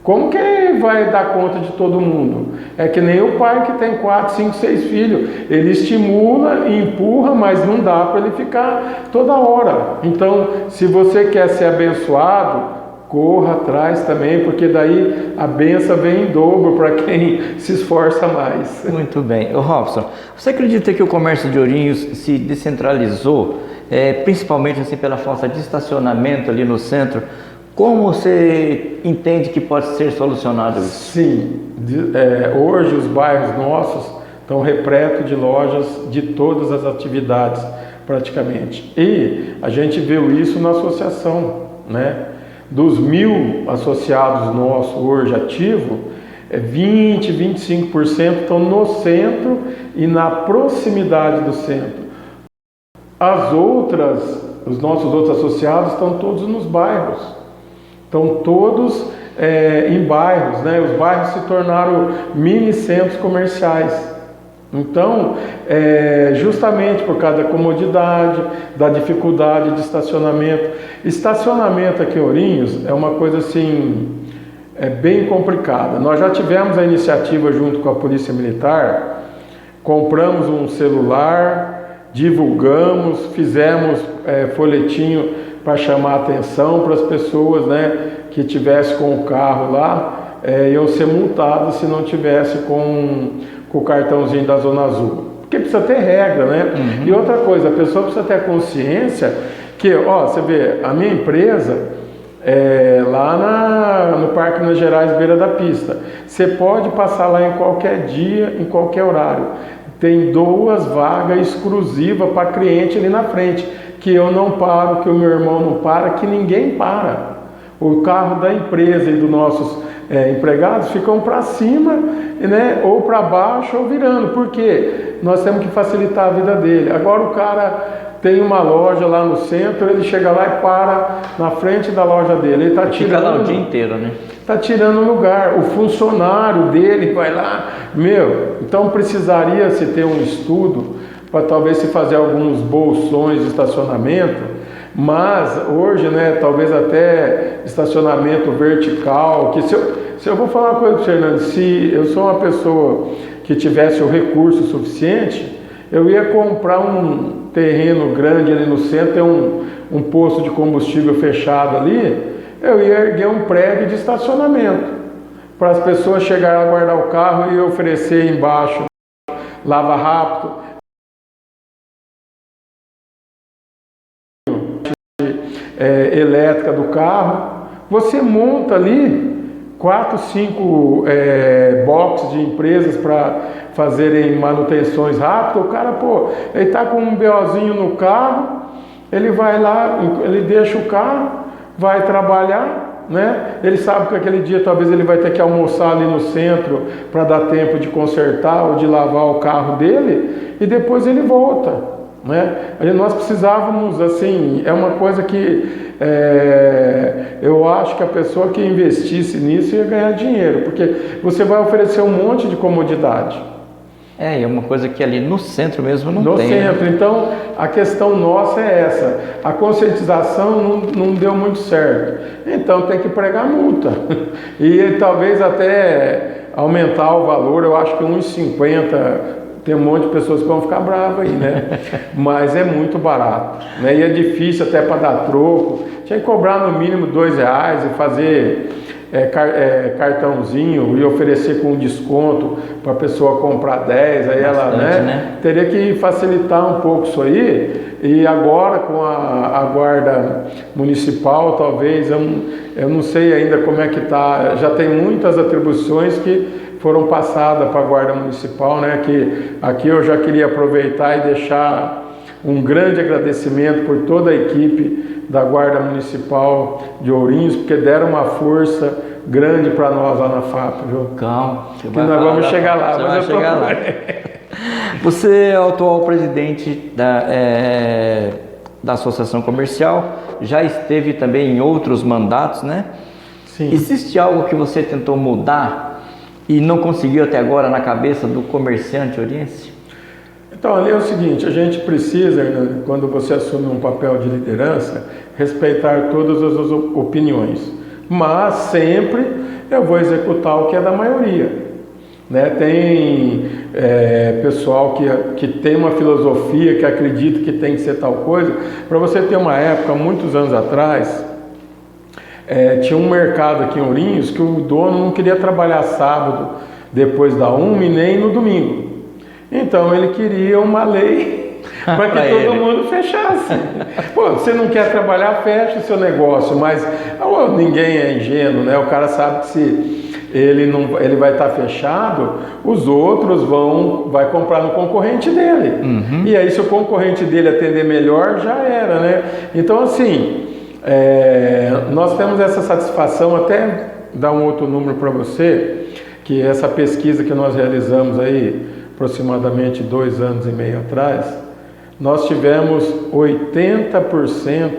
Como que vai dar conta de todo mundo? É que nem o pai que tem 4, 5, 6 filhos. Ele estimula e empurra, mas não dá para ele ficar toda hora. Então, se você quer ser abençoado, corra atrás também, porque daí a benção vem em dobro para quem se esforça mais. Muito bem. Ô Robson, você acredita que o comércio de Ourinhos se descentralizou, principalmente assim, pela falta de estacionamento ali no centro? Como você entende que pode ser solucionado isso? Sim, hoje os bairros nossos estão repletos de lojas de todas as atividades, praticamente. E a gente viu isso na associação, né? Dos 1.000 associados nossos hoje ativos, 20, 25% estão no centro e na proximidade do centro. Os nossos outros associados estão todos nos bairros. Estão todos em bairros, né? Os bairros se tornaram mini centros comerciais. Então, justamente por causa da comodidade, da dificuldade de estacionamento. Estacionamento aqui em Ourinhos é uma coisa assim, bem complicada. Nós já tivemos a iniciativa junto com a Polícia Militar, compramos um celular, divulgamos, fizemos folhetinho para chamar a atenção para as pessoas, né, que tivessem com o carro lá, iam ser multados se não tivesse com o cartãozinho da Zona Azul. Porque precisa ter regra, né? Uhum. E outra coisa, a pessoa precisa ter consciência que, você vê, a minha empresa lá no Parque Minas Gerais, beira da pista. Você pode passar lá em qualquer dia, em qualquer horário. Tem 2 vagas exclusivas para cliente ali na frente, que eu não paro, que o meu irmão não para, que ninguém para. O carro da empresa e dos nossos empregados ficam para cima, né, ou para baixo ou virando, porque nós temos que facilitar a vida dele. Agora o cara tem uma loja lá no centro, ele chega lá e para na frente da loja dele, ele está tirando, fica lá o dia inteiro, né? Está tirando lugar, o funcionário dele vai lá, então precisaria se ter um estudo para talvez se fazer alguns bolsões de estacionamento. Mas hoje, né, talvez até estacionamento vertical, que se eu vou falar uma coisa para o Fernando, se eu sou uma pessoa que tivesse o recurso suficiente, eu ia comprar um terreno grande ali no centro, tem um posto de combustível fechado ali, eu ia erguer um prédio de estacionamento, para as pessoas chegarem a guardar o carro e oferecer embaixo lava rápido, elétrica do carro. Você monta ali 4, 5 boxes de empresas para fazerem manutenções rápidas. O cara, ele está com um BOzinho no carro, ele vai lá, ele deixa o carro, vai trabalhar, né? Ele sabe que aquele dia talvez ele vai ter que almoçar ali no centro para dar tempo de consertar ou de lavar o carro dele, e depois ele volta. Né? Nós precisávamos, assim, é uma coisa que eu acho que a pessoa que investisse nisso ia ganhar dinheiro, porque você vai oferecer um monte de comodidade. É uma coisa que ali no centro mesmo não tem. No centro. Né? Então, a questão nossa é essa. A conscientização não deu muito certo. Então, tem que pregar multa. E talvez até aumentar o valor, eu acho que uns 50. Tem um monte de pessoas que vão ficar bravas aí, né? Mas é muito barato, né? E é difícil até para dar troco. Tinha que cobrar no mínimo R$2 e fazer cartãozinho e oferecer com desconto para a pessoa comprar 10. Aí ela, né? Teria que facilitar um pouco isso aí. E agora com a guarda municipal, talvez, eu não sei ainda como é que está. Já tem muitas atribuições que foram passadas para a Guarda Municipal, né? Que aqui eu já queria aproveitar e deixar um grande agradecimento por toda a equipe da Guarda Municipal de Ourinhos, porque deram uma força grande para nós lá na FAP, viu? Calma, que nós vamos chegar lá. Você vai chegar lá. Você é o atual presidente da Associação Comercial, já esteve também em outros mandatos, né? Sim. Existe algo que você tentou mudar e não conseguiu até agora na cabeça do comerciante oriense? Então, ali é o seguinte, a gente precisa, né, quando você assume um papel de liderança, respeitar todas as opiniões, mas sempre eu vou executar o que é da maioria. Né? Tem pessoal que tem uma filosofia, que acredita que tem que ser tal coisa. Para você ter uma época, muitos anos atrás, tinha um mercado aqui em Ourinhos que o dono não queria trabalhar sábado depois da 1 e nem no domingo. Então ele queria uma lei para que todo mundo fechasse. Pô, você não quer trabalhar, fecha o seu negócio, mas ninguém é ingênuo, né? O cara sabe que se ele vai estar fechado, os outros vai comprar no concorrente dele. Uhum. E aí se o concorrente dele atender melhor, já era, né? Então assim, nós temos essa satisfação, até dar um outro número para você, que essa pesquisa que nós realizamos aí aproximadamente 2 anos e meio atrás, nós tivemos 80%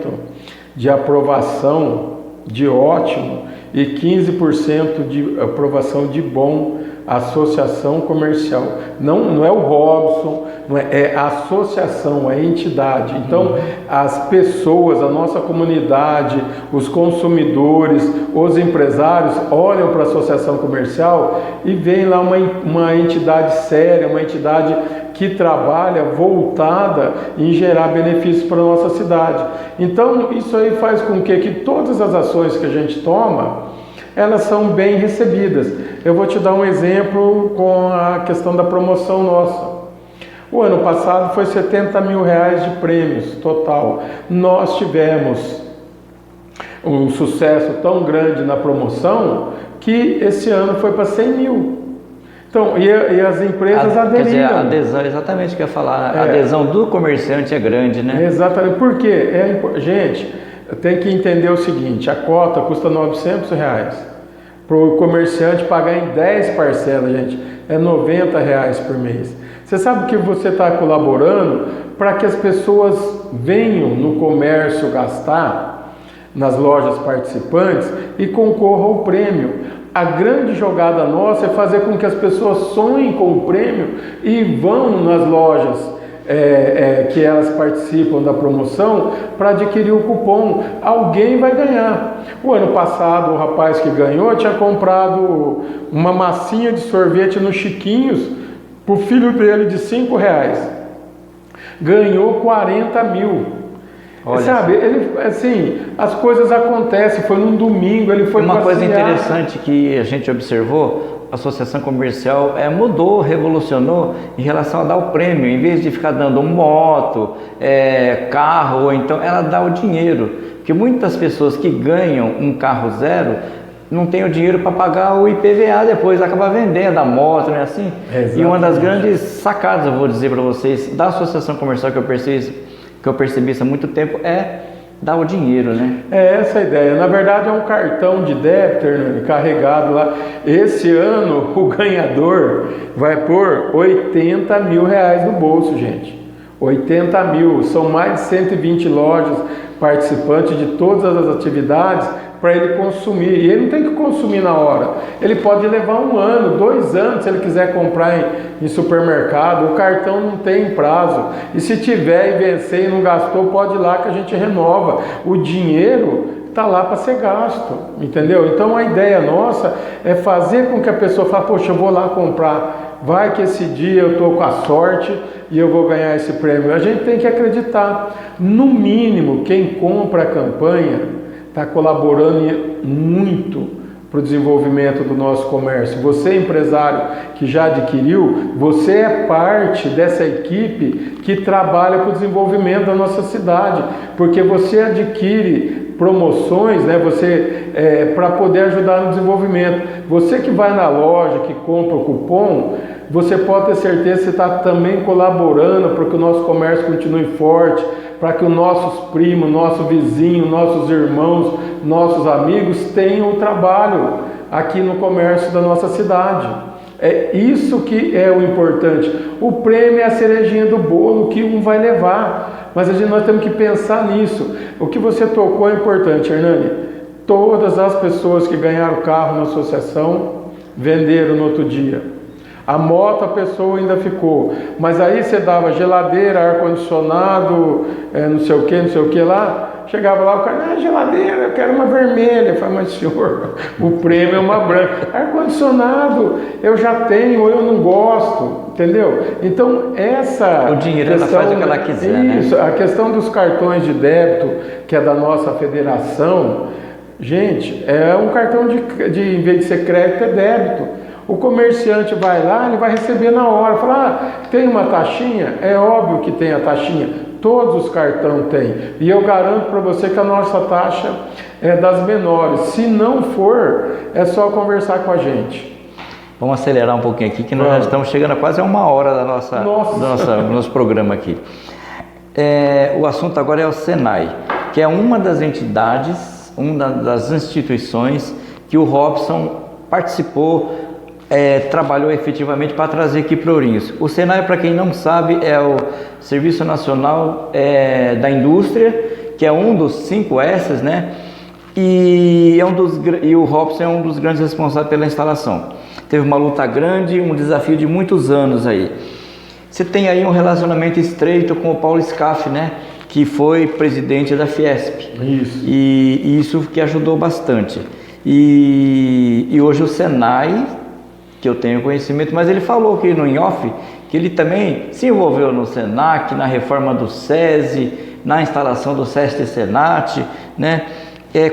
de aprovação de ótimo e 15% de aprovação de bom associação comercial. Não é o Robson, é a associação, a entidade. Então, as pessoas, a nossa comunidade, os consumidores, os empresários olham para a associação comercial e veem lá uma entidade séria, uma entidade que trabalha voltada em gerar benefícios para a nossa cidade. Então, isso aí faz com que todas as ações que a gente toma, elas são bem recebidas. Eu vou te dar um exemplo com a questão da promoção nossa. O ano passado foi R$70 mil de prêmios total. Nós tivemos um sucesso tão grande na promoção que esse ano foi para 100 mil. Então, e as empresas aderiram. Quer dizer, a adesão, exatamente o que eu ia falar, a adesão do comerciante é grande, né? Exatamente, porque gente, tem que entender o seguinte, a cota custa R$900, para o comerciante pagar em 10 parcelas, gente, é R$90 por mês. Você sabe que você está colaborando para que as pessoas venham no comércio gastar, nas lojas participantes, e concorram ao prêmio. A grande jogada nossa é fazer com que as pessoas sonhem com o prêmio e vão nas lojas que elas participam da promoção para adquirir o cupom. Alguém vai ganhar. O ano passado o rapaz que ganhou tinha comprado uma massinha de sorvete no Chiquinhos para o filho dele de R$5. Ganhou 40 mil. Olha, sabe, as coisas acontecem. Foi num domingo, ele foi uma coisa interessante que a gente observou, a associação comercial mudou, revolucionou em relação a dar o prêmio. Em vez de ficar dando moto, carro, ou então ela dá o dinheiro, porque muitas pessoas que ganham um carro zero não tem o dinheiro para pagar o IPVA depois, acaba vendendo a moto, não é assim? Exatamente. E uma das grandes sacadas, eu vou dizer para vocês, da associação comercial que eu percebi isso há muito tempo, é dar o dinheiro, né? É essa a ideia. Na verdade é um cartão de débito, né, carregado lá. Esse ano o ganhador vai pôr R$80 mil no bolso, gente. 80 mil, são mais de 120 lojas participantes de todas as atividades, para ele consumir. E ele não tem que consumir na hora. Ele pode levar 1 ano, 2 anos, se ele quiser comprar em supermercado. O cartão não tem prazo. E se tiver e vencer e não gastou, pode ir lá que a gente renova. O dinheiro está lá para ser gasto, entendeu? Então a ideia nossa é fazer com que a pessoa fale, poxa, eu vou lá comprar, vai que esse dia eu estou com a sorte e eu vou ganhar esse prêmio. A gente tem que acreditar. No mínimo, quem compra a campanha está colaborando muito para o desenvolvimento do nosso comércio. Você, empresário que já adquiriu, você é parte dessa equipe que trabalha para o desenvolvimento da nossa cidade, porque você adquire promoções, né? Para poder ajudar no desenvolvimento. Você que vai na loja, que compra o cupom, você pode ter certeza que você está também colaborando para que o nosso comércio continue forte, para que os nossos primos, nosso vizinho, nossos irmãos, nossos amigos tenham o trabalho aqui no comércio da nossa cidade. É isso que é o importante. O prêmio é a cerejinha do bolo que um vai levar, mas nós temos que pensar nisso. O que você tocou é importante, Hernani. Todas as pessoas que ganharam carro na associação venderam no outro dia. A moto a pessoa ainda ficou, mas aí você dava geladeira, ar-condicionado, não sei o que lá. Chegava lá, o cara, geladeira, eu quero uma vermelha. Eu falei, mas senhor, o prêmio é uma branca. Ar-condicionado, eu já tenho, eu não gosto, entendeu? Então, o dinheiro questão, ela faz o que ela quiser, isso, né? A questão dos cartões de débito, que é da nossa federação, gente, é um cartão em vez de ser crédito, é débito. O comerciante vai lá, ele vai receber na hora. Fala, tem uma taxinha? É óbvio que tem a taxinha. Todos os cartões têm. E eu garanto para você que a nossa taxa é das menores. Se não for, é só conversar com a gente. Vamos acelerar um pouquinho aqui, que nós já estamos chegando a quase a 1 hora do nosso programa aqui. O assunto agora é o Senai, que é uma das entidades, uma das instituições que o Robson participou, trabalhou efetivamente para trazer aqui para Ourinhos. O Senai, para quem não sabe, é o Serviço Nacional da Indústria, que é um dos 5 S's, né? E o Robson é um dos grandes responsáveis pela instalação. Teve uma luta grande, um desafio de muitos anos aí. Você tem aí um relacionamento estreito com o Paulo Scaff, né? Que foi presidente da Fiesp. Isso. E isso que ajudou bastante. E hoje o Senai, que eu tenho conhecimento, mas ele falou aqui no in-off que ele também se envolveu no Senac, na reforma do SESI, na instalação do SEST Senat, né?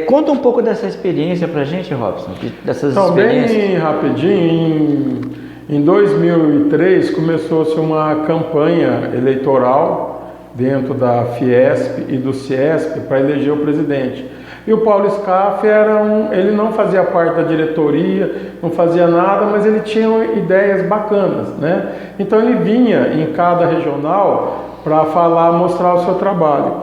Conta um pouco dessa experiência pra gente, Robson, dessas experiências. Bem rapidinho, em 2003 começou-se uma campanha eleitoral dentro da Fiesp e do Ciesp para eleger o presidente. E o Paulo Scaff ele não fazia parte da diretoria, não fazia nada, mas ele tinha ideias bacanas, né? Então ele vinha em cada regional para mostrar o seu trabalho.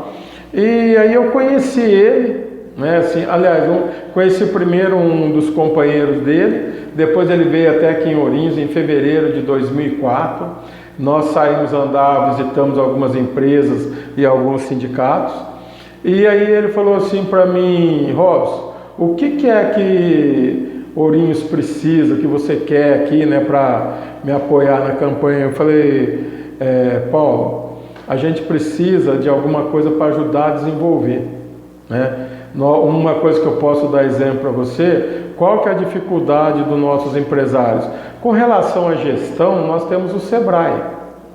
E aí eu conheci ele, né? Assim, aliás, conheci primeiro um dos companheiros dele, depois ele veio até aqui em Ourinhos em fevereiro de 2004. Nós saímos andar, visitamos algumas empresas e alguns sindicatos. E aí ele falou assim para mim, Robson, o que é que Ourinhos precisa, que você quer aqui, né, para me apoiar na campanha? Eu falei, Paulo, a gente precisa de alguma coisa para ajudar a desenvolver, né? Uma coisa que eu posso dar exemplo para você, qual que é a dificuldade dos nossos empresários? Com relação à gestão, nós temos o Sebrae,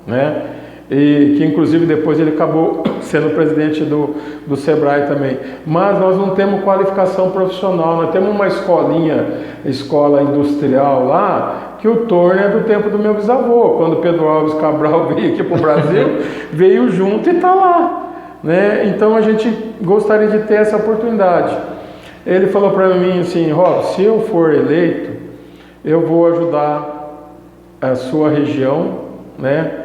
né? E que inclusive depois ele acabou sendo presidente do Sebrae também. Mas nós não temos qualificação profissional, nós temos uma escola industrial lá, que o torno é do tempo do meu bisavô. Quando Pedro Alves Cabral veio aqui para o Brasil, veio junto e está lá, né? Então a gente gostaria de ter essa oportunidade. Ele falou para mim assim, Rob, se eu for eleito, eu vou ajudar a sua região, né?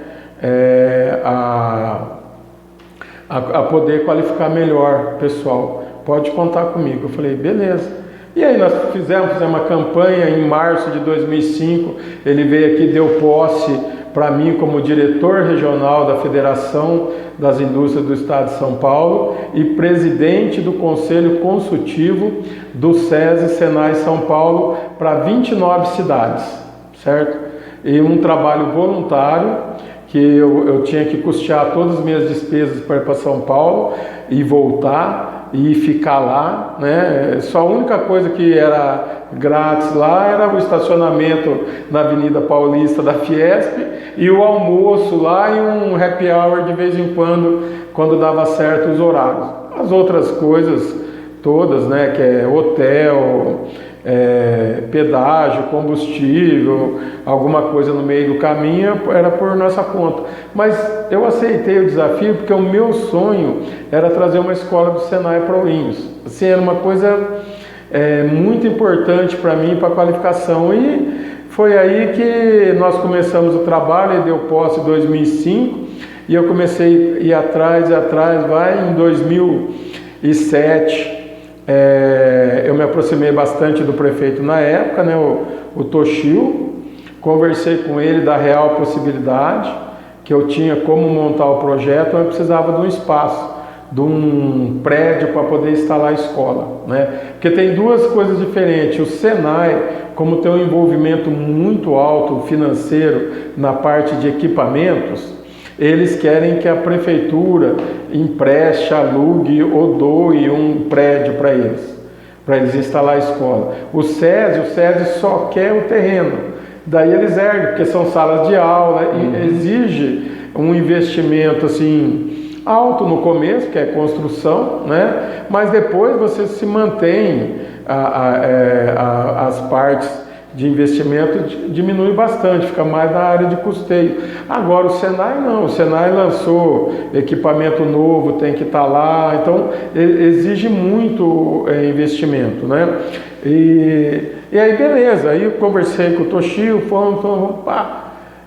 A poder qualificar melhor o pessoal, pode contar comigo. Eu falei, beleza. E aí nós fizemos uma campanha em março de 2005, ele veio aqui, deu posse para mim como diretor regional da Federação das Indústrias do Estado de São Paulo e presidente do Conselho Consultivo do SESI Senai São Paulo para 29 cidades, certo? E um trabalho voluntário que eu tinha que custear todas as minhas despesas para ir para São Paulo e voltar e ficar lá, né? Só a única coisa que era grátis lá era o estacionamento na Avenida Paulista da Fiesp e o almoço lá e um happy hour de vez em quando dava certo os horários. As outras coisas todas, né, que é hotel, pedágio, combustível, alguma coisa no meio do caminho, era por nossa conta. Mas eu aceitei o desafio porque o meu sonho era trazer uma escola do Senai para Ourinhos. Assim, era uma coisa muito importante para mim, para a qualificação. E foi aí que nós começamos o trabalho, ele deu posse em 2005, e eu comecei a ir atrás, vai em 2007. Eu me aproximei bastante do prefeito na época, né, o Toshio, conversei com ele da real possibilidade, que eu tinha como montar o projeto, mas eu precisava de um espaço, de um prédio para poder instalar a escola, né? Porque tem duas coisas diferentes. O Senai, como tem um envolvimento muito alto financeiro na parte de equipamentos, eles querem que a prefeitura empreste, alugue ou doe um prédio para eles instalar a escola. O SESI só quer o terreno, daí eles erguem, porque são salas de aula, e exige um investimento assim alto no começo, que é construção, né? Mas depois você se mantém, as partes de investimento diminui bastante, fica mais na área de custeio. Agora o Senai não, o Senai lançou equipamento novo, tem que estar lá, então exige muito investimento, né? E aí beleza, aí eu conversei com o Toshio, vamos pá.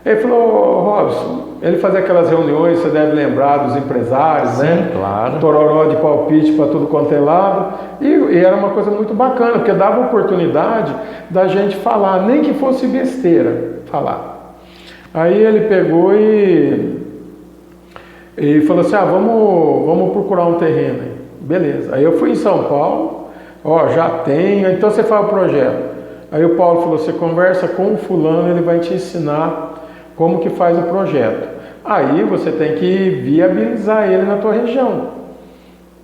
Ele falou, Robson, ele fazia aquelas reuniões, você deve lembrar dos empresários, sim, né? Claro. Tororó de palpite para tudo quanto é lado. E era uma coisa muito bacana, porque dava oportunidade da gente falar, nem que fosse besteira, falar. Aí ele pegou e falou assim, vamos procurar um terreno aí. Beleza. Aí eu fui em São Paulo, já tenho, então você faz o projeto. Aí o Paulo falou, você conversa com o fulano, ele vai te ensinar como que faz o projeto. Aí você tem que viabilizar ele na tua região.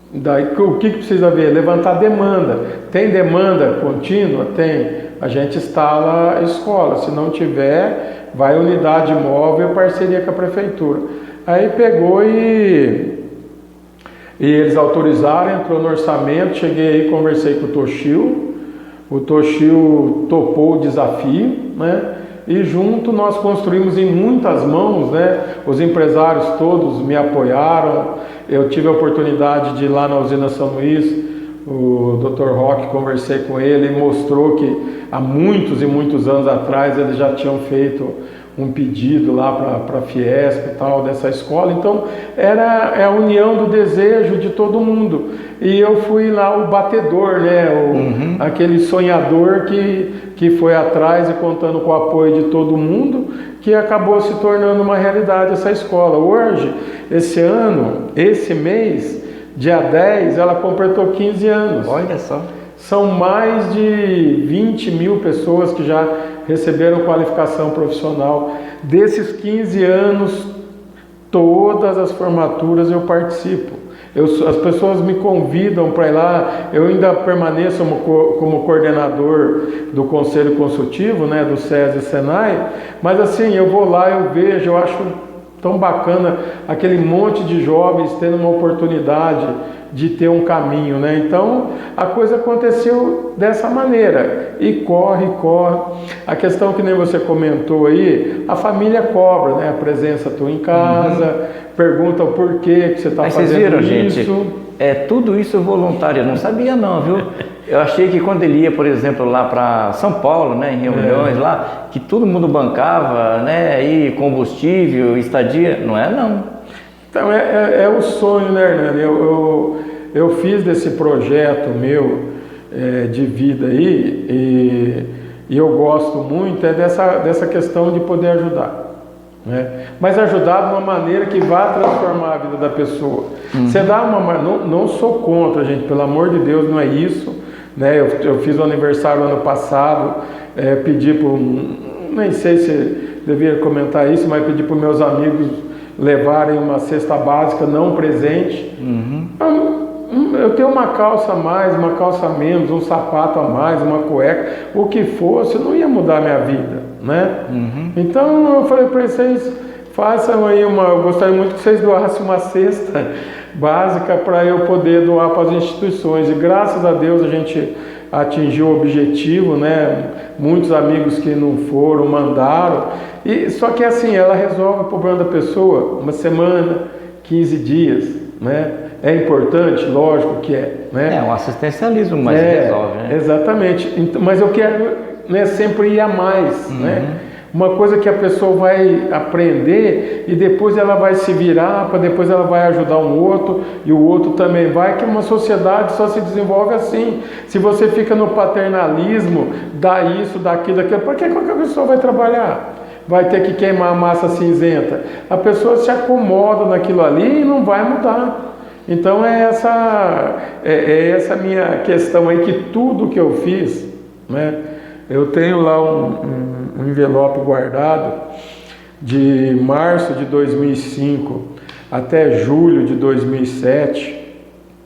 Daí o que precisa ver? Levantar demanda. Tem demanda contínua? Tem. A gente instala a escola. Se não tiver, vai unidade móvel, parceria com a prefeitura. Aí pegou e eles autorizaram, entrou no orçamento, cheguei aí, conversei com o Toshio. O Toshio topou o desafio, né? E junto nós construímos em muitas mãos, né? Os empresários todos me apoiaram. Eu tive a oportunidade de ir lá na usina São Luís, o Dr. Roque, conversei com ele e mostrou que há muitos e muitos anos atrás eles já tinham feito um pedido lá para a Fiesp e tal, dessa escola. Então é a união do desejo de todo mundo. E eu fui lá o batedor, né? Aquele sonhador que foi atrás e contando com o apoio de todo mundo, que acabou se tornando uma realidade essa escola. Hoje, esse mês, dia 10, ela completou 15 anos. Olha só. São mais de 20 mil pessoas que já receberam qualificação profissional. Desses 15 anos, todas as formaturas eu participo. As pessoas me convidam para ir lá, eu ainda permaneço como coordenador do Conselho Consultivo, né, do SESI e Senai, mas assim, eu vou lá, eu vejo, eu acho tão bacana aquele monte de jovens tendo uma oportunidade de ter um caminho, né? Então a coisa aconteceu dessa maneira e corre. A questão que nem você comentou aí, a família cobra, né? A presença tua em casa, pergunta o porquê que você está fazendo vocês viram, isso. Gente, tudo isso voluntário, eu não sabia não, viu? Eu achei que quando ele ia, por exemplo, lá para São Paulo, né, em reuniões lá, que todo mundo bancava, né, aí combustível, estadia, não é não. Então é o sonho, né, Hernani? Eu fiz desse projeto meu de vida aí e eu gosto muito dessa questão de poder ajudar. né? Mas ajudar de uma maneira que vá transformar a vida da pessoa. Você dá não sou contra, gente, pelo amor de Deus, não é isso, né? Eu fiz o aniversário ano passado, pedi por, nem sei se devia comentar isso, mas pedi para meus amigos levarem uma cesta básica, não presente. Eu tenho uma calça a mais, uma calça a menos, um sapato a mais, uma cueca, o que fosse, não ia mudar a minha vida, né? Então eu falei para vocês, façam aí eu gostaria muito que vocês doassem uma cesta básica para eu poder doar para as instituições, e graças a Deus a gente atingiu o objetivo, né? Muitos amigos que não foram, mandaram, e só que assim, ela resolve o problema da pessoa, uma semana, 15 dias, né? É importante, lógico que é, né? É um assistencialismo, mas resolve, né? Exatamente. Então, mas eu quero, né, sempre ir a mais, né? Uma coisa que a pessoa vai aprender e depois ela vai se virar, para depois ela vai ajudar um outro e o outro também vai, que uma sociedade só se desenvolve assim. Se você fica no paternalismo, dá isso, dá aquilo, para que qualquer pessoa vai trabalhar? Vai ter que queimar a massa cinzenta. A pessoa se acomoda naquilo ali e não vai mudar. Então é essa minha questão aí, que tudo que eu fiz, né? Eu tenho lá um envelope guardado de março de 2005 até julho de 2007,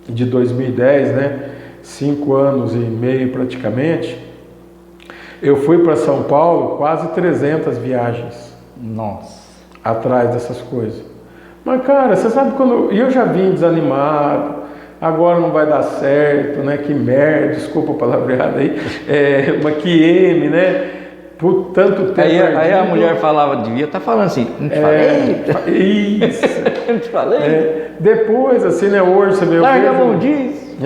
de 2010, né? 5 anos e meio praticamente. Eu fui para São Paulo quase 300 viagens. Nossa. Atrás dessas coisas. Mas, cara, você sabe quando... E eu já vim desanimado, agora não vai dar certo, né? Que merda, desculpa a palavreada aí, mas que M, né? Por tanto tempo. Aí a mulher falava, devia estar falando assim, não te falei? Isso. Não te falei? Depois, assim, né? Hoje você vê... Larga a mão disso.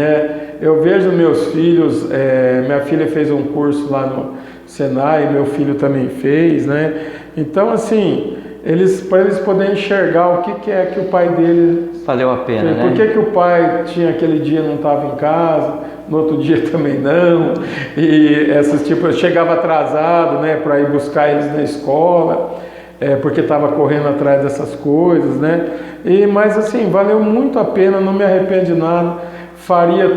Eu vejo meus filhos, minha filha fez um curso lá no Senai, meu filho também fez, né? Então, assim... para eles poderem enxergar o que é que o pai dele... Valeu a pena, né? Por que o pai tinha aquele dia não estava em casa, no outro dia também não, e esses tipos, chegava atrasado, né, para ir buscar eles na escola, porque estava correndo atrás dessas coisas, né? Mas assim, valeu muito a pena, não me arrependo de nada, faria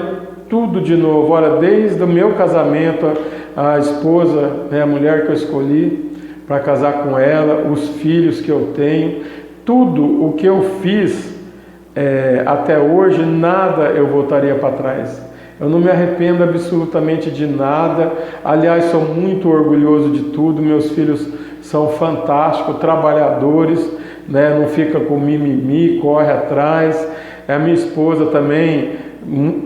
tudo de novo. Olha, desde o meu casamento, a esposa, né, a mulher que eu escolhi para casar com ela, os filhos que eu tenho, tudo o que eu fiz até hoje, nada eu voltaria para trás. Eu não me arrependo absolutamente de nada. Aliás, sou muito orgulhoso de tudo. Meus filhos são fantásticos, trabalhadores, né? Não fica com mimimi, corre atrás. A minha esposa também,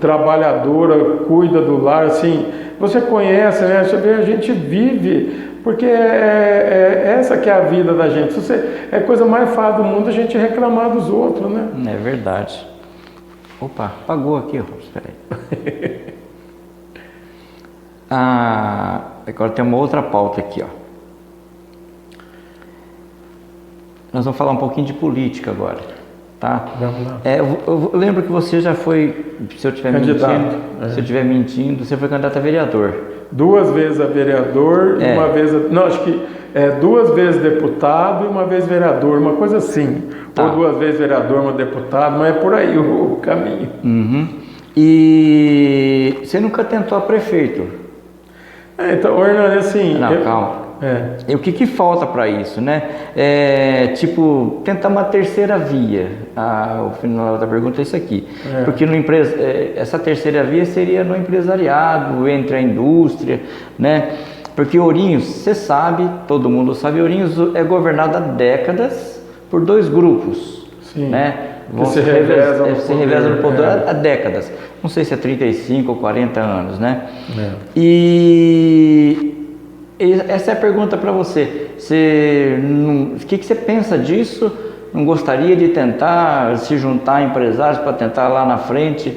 trabalhadora, cuida do lar. Assim, você conhece, né? A gente vive... Porque essa que é a vida da gente. É a coisa mais fácil do mundo a gente reclamar dos outros, né? É verdade. Opa, apagou aqui, espera aí. Agora tem uma outra pauta aqui, ó. Nós vamos falar um pouquinho de política agora, tá? Vamos lá. Eu lembro que você já foi, se eu estiver mentindo, você foi candidato a vereador. 2 vezes a vereador, uma vez... Não, acho que 2 vezes deputado e uma vez vereador, uma coisa assim. Tá. Ou 2 vezes vereador, uma deputado, mas é por aí o caminho. E você nunca tentou a prefeito? Então, Hernani, assim... Não, calma. E o que falta para isso, né? Tipo, tentar uma terceira via. O final da pergunta é isso aqui. Porque essa terceira via seria no empresariado, entre a indústria, né? Porque Ourinhos, você sabe, todo mundo sabe, Ourinhos é governado há décadas por 2 grupos. Sim. Né? Se revezam no poder há décadas. Não sei se é 35 ou 40 anos, né? Essa é a pergunta para você. O que você pensa disso? Não gostaria de tentar se juntar a empresários para tentar lá na frente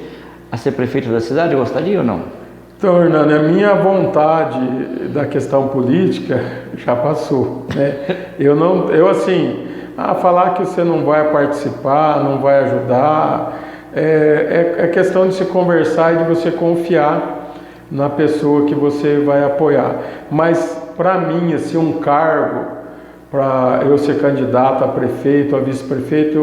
a ser prefeito da cidade? Gostaria ou não? Então, Hernani, a minha vontade da questão política já passou, né? Falar que você não vai participar, não vai ajudar, é questão de se conversar e de você confiar na pessoa que você vai apoiar. Mas, para mim, assim, um cargo para eu ser candidato a prefeito, a vice-prefeito,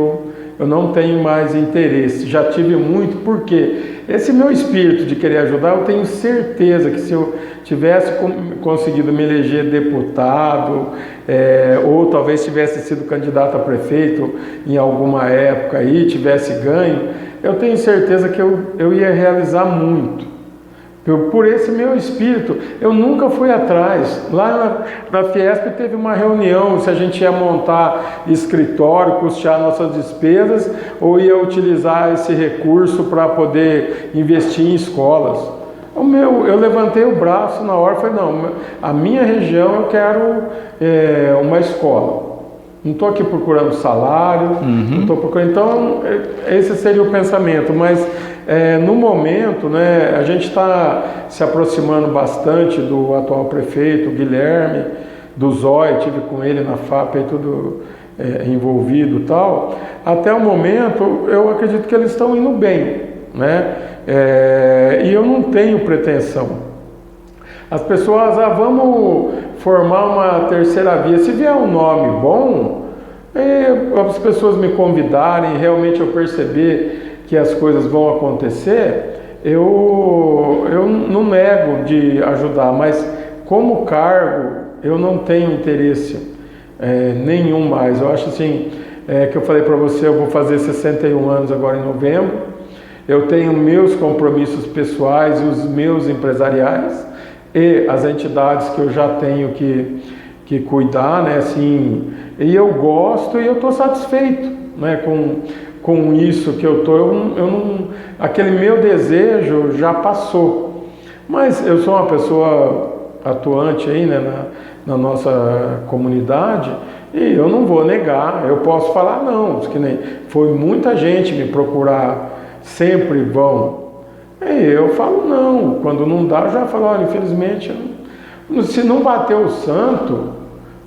eu não tenho mais interesse. Já tive muito, porque esse meu espírito de querer ajudar, eu tenho certeza que se eu tivesse conseguido me eleger deputado, ou talvez tivesse sido candidato a prefeito em alguma época aí, tivesse ganho, eu tenho certeza que eu ia realizar muito. Por esse meu espírito, eu nunca fui atrás. Lá na Fiesp teve uma reunião se a gente ia montar escritório, custear nossas despesas ou ia utilizar esse recurso para poder investir em escolas. Eu levantei o braço na hora e falei, não, a minha região eu quero uma escola. Não estou aqui procurando salário, não estou procurando. Então, esse seria o pensamento, mas no momento, né, a gente está se aproximando bastante do atual prefeito, Guilherme, do Zói, tive com ele na FAP, aí tudo envolvido e tal. Até o momento, eu acredito que eles estão indo bem, né? E eu não tenho pretensão. As pessoas, vamos formar uma terceira via. Se vier um nome bom, as pessoas me convidarem, realmente eu perceber que as coisas vão acontecer, eu não nego de ajudar, mas como cargo, eu não tenho interesse nenhum mais. Eu acho assim, que eu falei para você, eu vou fazer 61 anos agora em novembro, eu tenho meus compromissos pessoais e os meus empresariais, e as entidades que eu já tenho que cuidar, né, assim, e eu gosto e eu estou satisfeito, né, com isso que eu estou, aquele meu desejo já passou, mas eu sou uma pessoa atuante aí, né, na nossa comunidade, e eu não vou negar, eu posso falar não, que nem foi muita gente me procurar, sempre vão. E eu falo não, quando não dá, eu já falo, olha, infelizmente, se não bater o santo,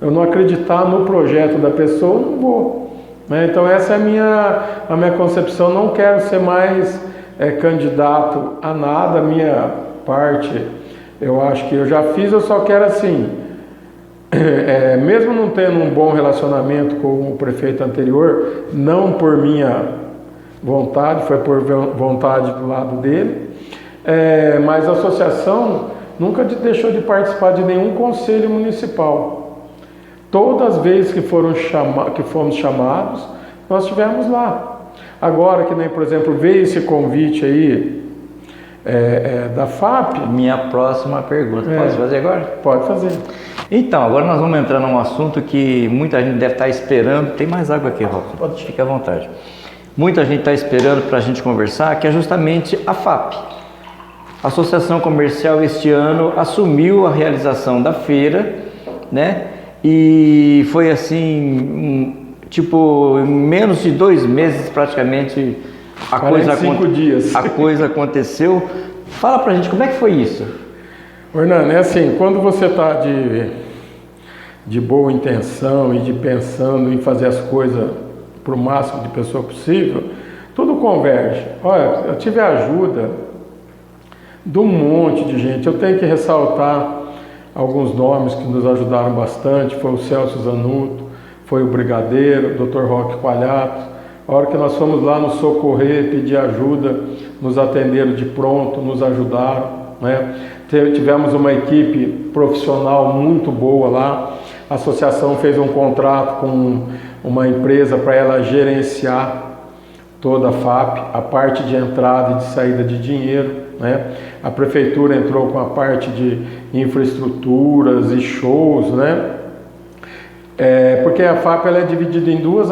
eu não acreditar no projeto da pessoa, eu não vou. Então essa é a minha concepção, não quero ser mais candidato a nada, a minha parte, eu acho que eu já fiz, eu só quero assim, mesmo não tendo um bom relacionamento com o prefeito anterior, não por minha vontade, foi por vontade do lado dele, mas a associação nunca deixou de participar de nenhum conselho municipal. Todas as vezes que fomos chamados, nós estivemos lá. Agora que nem, por exemplo, veio esse convite aí da FAP. Minha próxima pergunta, posso fazer agora? Pode fazer. Então, agora nós vamos entrar num assunto que muita gente deve estar esperando. Tem mais água aqui, Robson, pode ficar à vontade. Muita gente está esperando para a gente conversar, que é justamente a FAP. A Associação Comercial este ano assumiu a realização da feira, né? E foi assim, tipo, em menos de 2 meses praticamente a coisa aconteceu. Fala pra gente como é que foi isso. Hernando, assim, quando você está de boa intenção e pensando em fazer as coisas para o máximo de pessoa possível, tudo converge. Olha, eu tive a ajuda de um monte de gente. Eu tenho que ressaltar alguns nomes que nos ajudaram bastante. Foi o Celso Zanuto, foi o Brigadeiro, o Dr. Roque Coalhato. A hora que nós fomos lá nos socorrer, pedir ajuda, nos atenderam de pronto, nos ajudaram, né? Tivemos uma equipe profissional muito boa lá. A associação fez um contrato com uma empresa para ela gerenciar toda a FAP, a parte de entrada e de saída de dinheiro, né? A prefeitura entrou com a parte de infraestruturas e shows, né? Porque a FAP ela é dividida em duas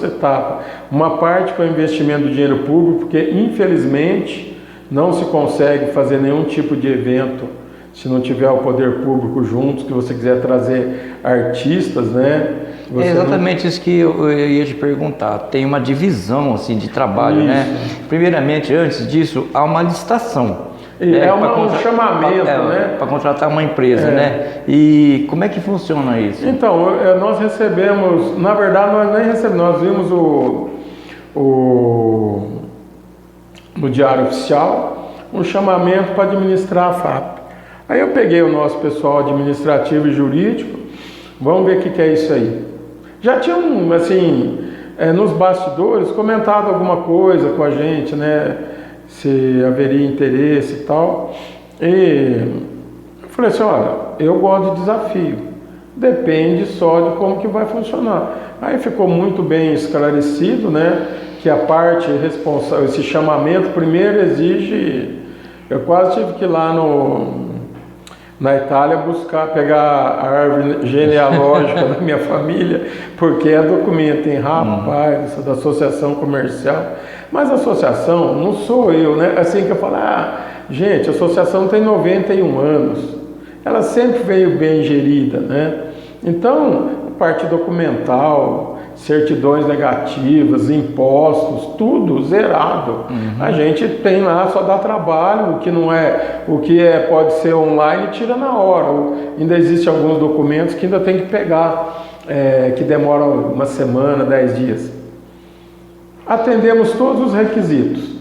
etapas. Uma parte para o investimento do dinheiro público, porque infelizmente não se consegue fazer nenhum tipo de evento se não tiver o poder público juntos, que você quiser trazer artistas, né? É exatamente isso que eu ia te perguntar. Tem uma divisão assim de trabalho, né? Primeiramente, antes disso, há uma licitação. Um chamamento, né? Para contratar uma empresa, né? E como é que funciona isso? Então, nós recebemos, na verdade, nós nem recebemos, nós vimos no Diário Oficial um chamamento para administrar a FAP. Aí eu peguei o nosso pessoal administrativo e jurídico, vamos ver o que é isso aí. Já tinham, assim, nos bastidores, comentado alguma coisa com a gente, né? Se haveria interesse e tal. E eu falei assim, olha, eu gosto de desafio. Depende só de como que vai funcionar. Aí ficou muito bem esclarecido, né? Que a parte responsável, esse chamamento primeiro exige... Eu quase tive que ir lá na Itália pegar a árvore genealógica da minha família, porque é documento, hein? Rapaz, da associação comercial. Mas a associação não sou eu, né? Assim que eu falo, gente, a associação tem 91 anos. Ela sempre veio bem gerida, né? Então, a parte documental, certidões negativas, impostos, tudo zerado. A gente tem lá, só dá trabalho, o que pode ser online, tira na hora. Ainda existem alguns documentos que ainda tem que pegar, que demoram uma semana, 10 dias. Atendemos todos os requisitos.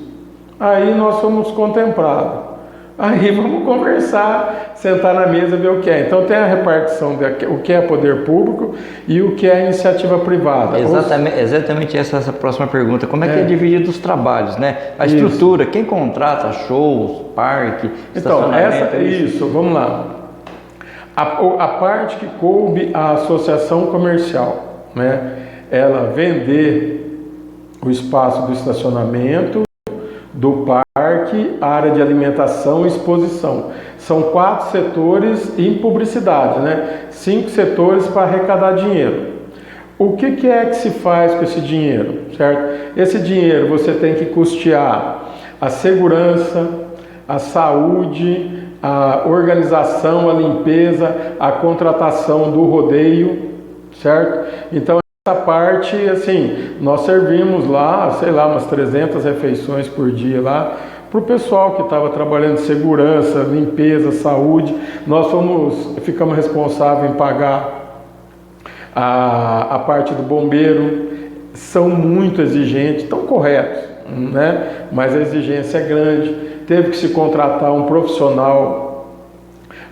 Aí nós fomos contemplados. Aí vamos conversar, sentar na mesa, ver o que é. Então tem a repartição do que é poder público e o que é iniciativa privada. Exatamente essa próxima pergunta. Como é que é dividido os trabalhos, né? A estrutura, quem contrata shows, parque, estacionamento... Então, vamos lá. A parte que coube à associação comercial, né? Ela vender o espaço do estacionamento, do parque, área de alimentação e exposição. São 4 setores em publicidade, né? 5 setores para arrecadar dinheiro. O que é que se faz com esse dinheiro, certo? Esse dinheiro você tem que custear a segurança, a saúde, a organização, a limpeza, a contratação do rodeio, certo? Então, essa parte, assim, nós servimos lá, sei lá, umas 300 refeições por dia lá, para o pessoal que estava trabalhando de segurança, limpeza, saúde. Nós ficamos responsáveis em pagar a parte do bombeiro. São muito exigentes, estão corretos, né? Mas a exigência é grande. Teve que se contratar um profissional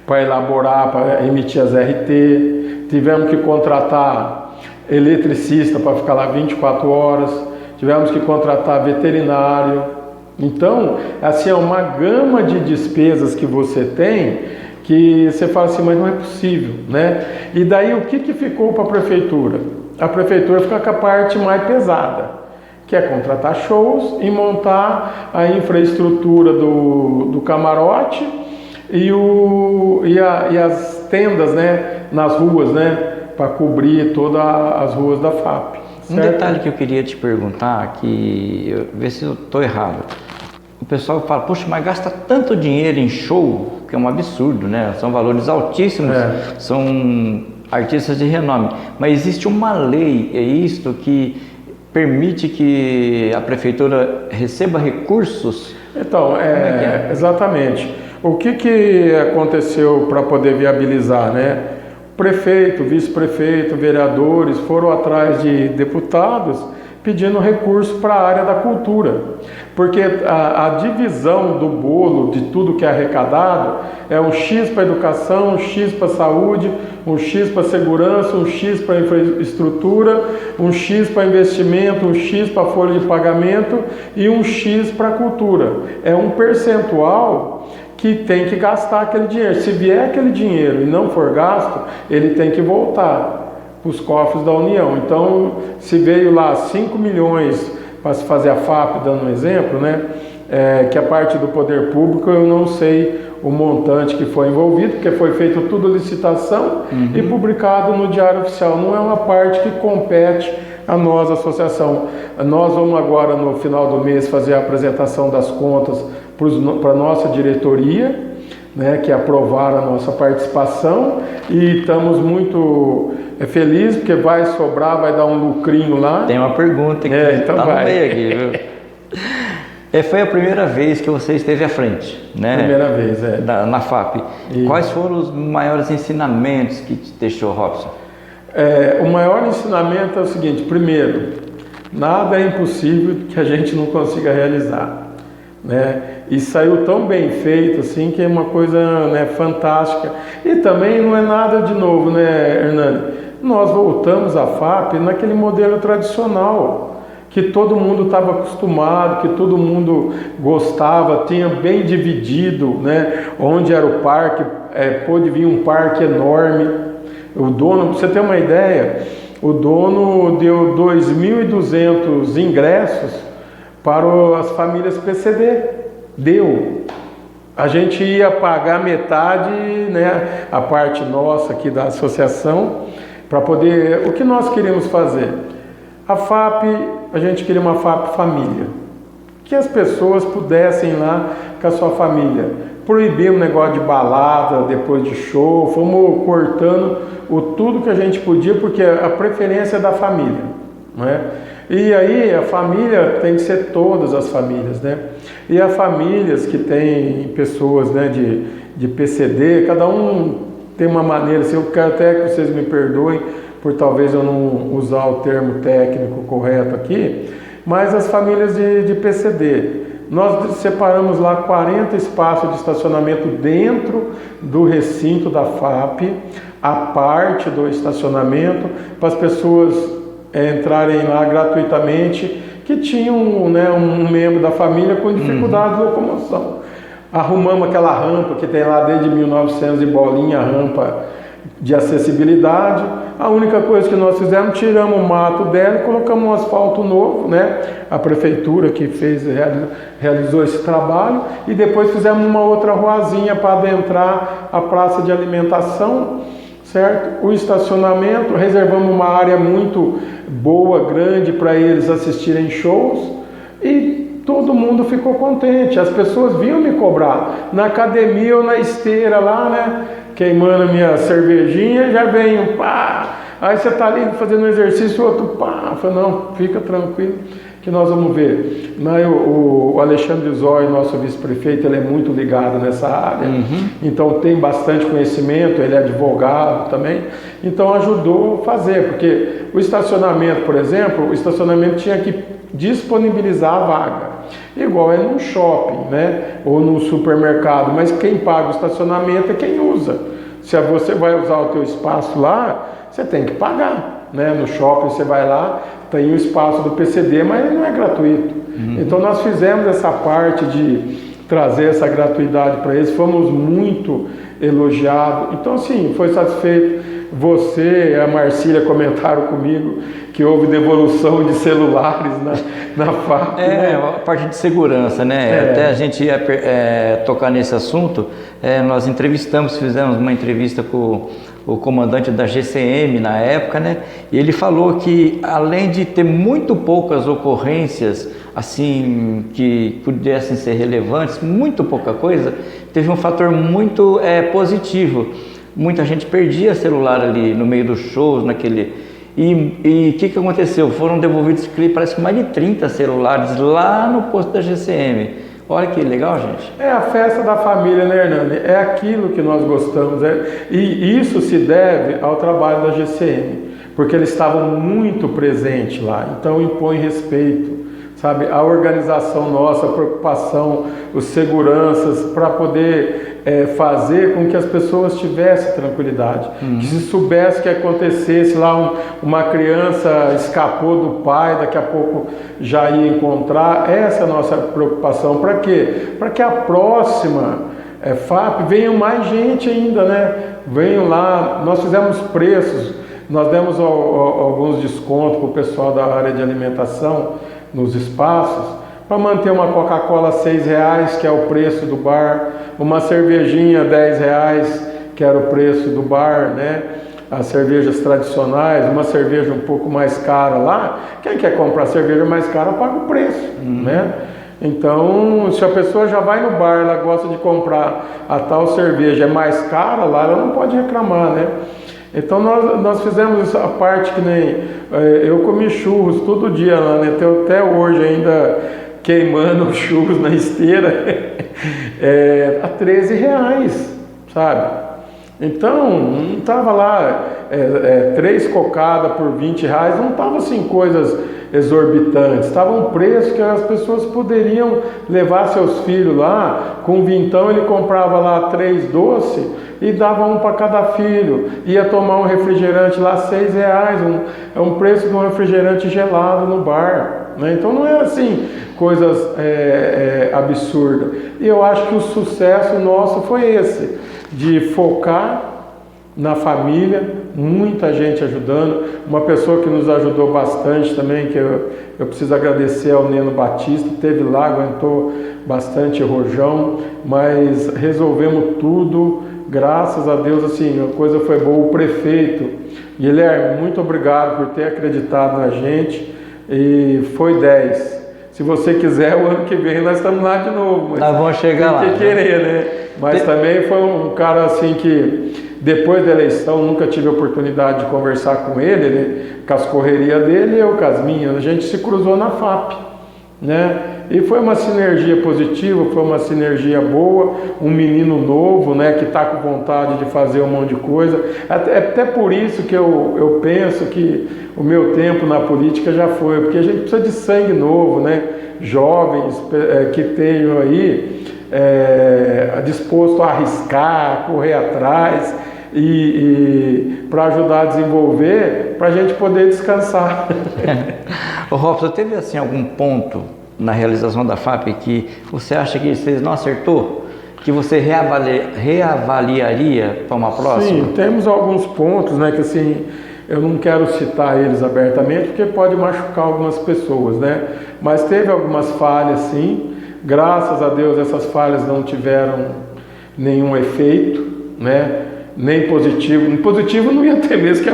para elaborar, para emitir as RT. Tivemos que contratar eletricista para ficar lá 24 horas, tivemos que contratar veterinário. Então, assim, é uma gama de despesas que você tem que você fala assim, mas não é possível, né? E daí o que ficou para a prefeitura? A prefeitura fica com a parte mais pesada, que é contratar shows e montar a infraestrutura do camarote e as tendas, né, nas ruas, né? Para cobrir todas as ruas da FAP. Certo? Um detalhe que eu queria te perguntar, ver se eu estou errado. O pessoal fala, poxa, mas gasta tanto dinheiro em show, que é um absurdo, né? São valores altíssimos, são artistas de renome. Mas existe uma lei, é isto, que permite que a prefeitura receba recursos? Então, exatamente. O que aconteceu para poder viabilizar, né? Prefeito, vice-prefeito, vereadores foram atrás de deputados pedindo recurso para a área da cultura, porque a divisão do bolo de tudo que é arrecadado é um X para educação, um X para saúde, um X para segurança, um X para infraestrutura, um X para investimento, um X para folha de pagamento e um X para cultura. É um percentual que tem que gastar aquele dinheiro. Se vier aquele dinheiro e não for gasto, ele tem que voltar para os cofres da União. Então, se veio lá 5 milhões para se fazer a FAP, dando um exemplo, né? Que a parte do poder público, eu não sei o montante que foi envolvido, porque foi feito tudo licitação e publicado no Diário Oficial. Não é uma parte que compete a nós, a associação. Nós vamos agora, no final do mês, fazer a apresentação das contas para a nossa diretoria, né, que aprovaram a nossa participação, e estamos muito felizes, porque vai sobrar, vai dar um lucrinho lá. Tem uma pergunta que então tá vai. No meio aqui, viu? Foi a primeira vez que você esteve à frente, né? Primeira vez, na FAP. Isso. Quais foram os maiores ensinamentos que te deixou, Robson? O maior ensinamento é o seguinte: primeiro, nada é impossível que a gente não consiga realizar. né? E saiu tão bem feito assim que é uma coisa, né, fantástica. E também não é nada de novo, né, Hernani? Nós voltamos à FAP naquele modelo tradicional, que todo mundo estava acostumado, que todo mundo gostava, tinha bem dividido, né, onde era o parque, pôde vir um parque enorme. O dono, para você ter uma ideia, o dono deu 2.200 ingressos para as famílias PCD. Deu. A gente ia pagar metade, né, a parte nossa aqui da associação, para poder... O que nós queríamos fazer? A FAP, a gente queria uma FAP família. Que as pessoas pudessem ir lá com a sua família. Proibimos o negócio de balada depois de show, fomos cortando tudo que a gente podia, porque a preferência é da família, não é? E aí a família tem que ser todas as famílias, né? E há famílias que têm pessoas, né, de PCD, cada um tem uma maneira, assim, eu quero até que vocês me perdoem por talvez eu não usar o termo técnico correto aqui, mas as famílias de PCD. Nós separamos lá 40 espaços de estacionamento dentro do recinto da FAP, a parte do estacionamento, para as pessoas entrarem lá gratuitamente, que tinham, né, um membro da família com dificuldade de locomoção. Arrumamos aquela rampa que tem lá desde 1900 e bolinha, a rampa de acessibilidade. A única coisa que nós fizemos, tiramos o mato dela e colocamos um asfalto novo, né? A prefeitura que realizou esse trabalho, e depois fizemos uma outra ruazinha para adentrar a praça de alimentação, certo? O estacionamento, reservamos uma área muito boa, grande, para eles assistirem shows, e todo mundo ficou contente. As pessoas vinham me cobrar na academia ou na esteira lá, né, queimando a minha cervejinha, já venho, pá, aí você está ali fazendo um exercício, o outro, pá, eu falei, não, fica tranquilo que nós vamos ver. O Alexandre Zói, nosso vice-prefeito, ele é muito ligado nessa área, então tem bastante conhecimento, ele é advogado também, então ajudou a fazer, porque o estacionamento, por exemplo, o estacionamento tinha que disponibilizar a vaga, igual é num shopping, né, ou num supermercado, mas quem paga o estacionamento é quem usa. Se você vai usar o teu espaço lá, você tem que pagar, né? No shopping você vai lá, tem o espaço do PCD, mas ele não é gratuito. Então nós fizemos essa parte de trazer essa gratuidade para eles, fomos muito elogiados. Então assim, foi satisfeito. Você e a Marcília comentaram comigo que houve devolução de celulares na FAP. Né? A parte de segurança, né? Até a gente ia tocar nesse assunto, nós fizemos uma entrevista com o comandante da GCM na época, né? E ele falou que além de ter muito poucas ocorrências assim que pudessem ser relevantes, muito pouca coisa, teve um fator muito positivo. Muita gente perdia celular ali no meio dos shows, E o que aconteceu? Foram devolvidos, parece que mais de 30 celulares lá no posto da GCM. Olha que legal, gente. É a festa da família, né, Hernani? É aquilo que nós gostamos. E isso se deve ao trabalho da GCM, porque eles estavam muito presentes lá, então impõe respeito. Sabe, a organização nossa, a preocupação, os seguranças, para poder fazer com que as pessoas tivessem tranquilidade. Que se soubesse que acontecesse lá, uma criança escapou do pai, daqui a pouco já ia encontrar, essa é a nossa preocupação. Para quê? Para que a próxima FAP venham mais gente ainda, né? Venham lá, nós fizemos preços, nós demos alguns descontos para o pessoal da área de alimentação, nos espaços, para manter uma Coca-Cola R$6, que é o preço do bar, uma cervejinha R$10, que era o preço do bar, né? As cervejas tradicionais, uma cerveja um pouco mais cara lá, quem quer comprar cerveja mais cara paga o preço, né? Então, se a pessoa já vai no bar, ela gosta de comprar a tal cerveja, é mais cara lá, ela não pode reclamar, né? Então nós fizemos a parte que nem eu comi churros todo dia lá, né? Até hoje ainda queimando churros na esteira a R$13, sabe? Então, não estava lá 3 cocadas por R$20, não estava assim coisas exorbitantes, estava um preço que as pessoas poderiam levar seus filhos lá, com vintão ele comprava lá 3 doces e dava um para cada filho, ia tomar um refrigerante lá R$6, é um preço de um refrigerante gelado no bar, né? Então não era assim, coisas absurdas, e eu acho que o sucesso nosso foi esse, de focar na família, muita gente ajudando. Uma pessoa que nos ajudou bastante também, que eu preciso agradecer ao Neno Batista, teve lá, aguentou bastante rojão, mas resolvemos tudo, graças a Deus, assim, a coisa foi boa. O prefeito, Guilherme, muito obrigado por ter acreditado na gente, e foi 10. Se você quiser, o ano que vem nós estamos lá de novo. Nós vamos chegar lá. Tem que querer, né? Mas também foi um cara assim que, depois da eleição, nunca tive a oportunidade de conversar com ele, com as correrias dele e eu com as minhas. A gente se cruzou na FAP, né? E foi uma sinergia positiva, foi uma sinergia boa, um menino novo, né, que está com vontade de fazer um monte de coisa. Até por isso que eu penso que o meu tempo na política já foi, porque a gente precisa de sangue novo, né? Jovens que tenham aí disposto a arriscar, correr atrás e para ajudar a desenvolver, para a gente poder descansar. Ô Robson, teve assim algum ponto na realização da FAP que você acha que você não acertou? Que você reavaliaria para uma próxima? Sim, temos alguns pontos, né, que assim, eu não quero citar eles abertamente, porque pode machucar algumas pessoas, né? Mas teve algumas falhas, sim. Graças a Deus essas falhas não tiveram nenhum efeito, né? Nem positivo. Positivo não ia ter mesmo, que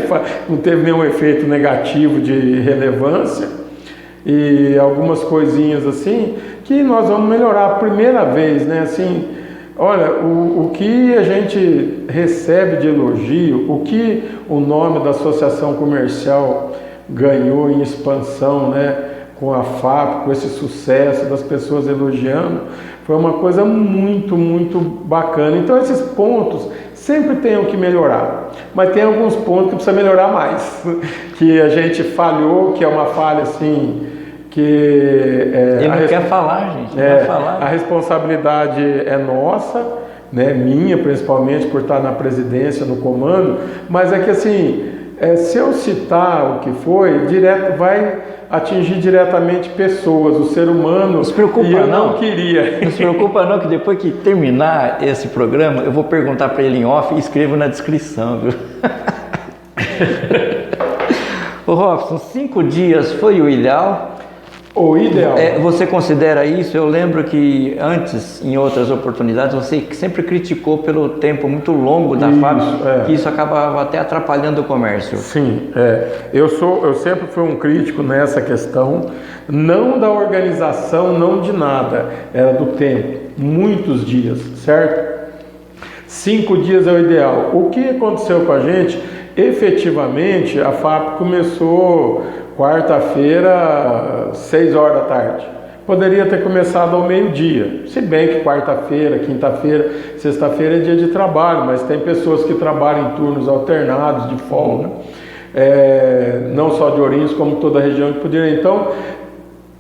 não teve nenhum efeito negativo de relevância. E algumas coisinhas assim que nós vamos melhorar a primeira vez, né? Assim, olha, o que a gente recebe de elogio, o que o nome da associação comercial ganhou em expansão, né? Com a FAP, com esse sucesso das pessoas elogiando, foi uma coisa muito, muito bacana. Então esses pontos sempre tem o que melhorar, mas tem alguns pontos que precisa melhorar mais, que a gente falhou, que é uma falha assim, que ele não quer falar, gente, não vai falar. A responsabilidade é nossa, né, minha principalmente por estar na presidência, no comando, mas é que assim, se eu citar o que foi, vai atingir diretamente pessoas, o ser humano, não se preocupa, e eu não queria. Não se preocupa não, que depois que terminar esse programa, eu vou perguntar para ele em off e escrevo na descrição, viu? Ô Robson, 5 dias foi o ideal? O ideal. Você considera isso? Eu lembro que antes, em outras oportunidades, você sempre criticou pelo tempo muito longo da FAP, que isso acabava até atrapalhando o comércio. Sim, eu sempre fui um crítico nessa questão, não da organização, não de nada, era do tempo, muitos dias, certo? 5 dias é o ideal. O que aconteceu com a gente? Efetivamente, a FAP começou quarta-feira, 6 horas da tarde. Poderia ter começado ao meio-dia, se bem que quarta-feira, quinta-feira, sexta-feira é dia de trabalho, mas tem pessoas que trabalham em turnos alternados, de folga, não só de Ourinhos, como toda a região que poderia. Então,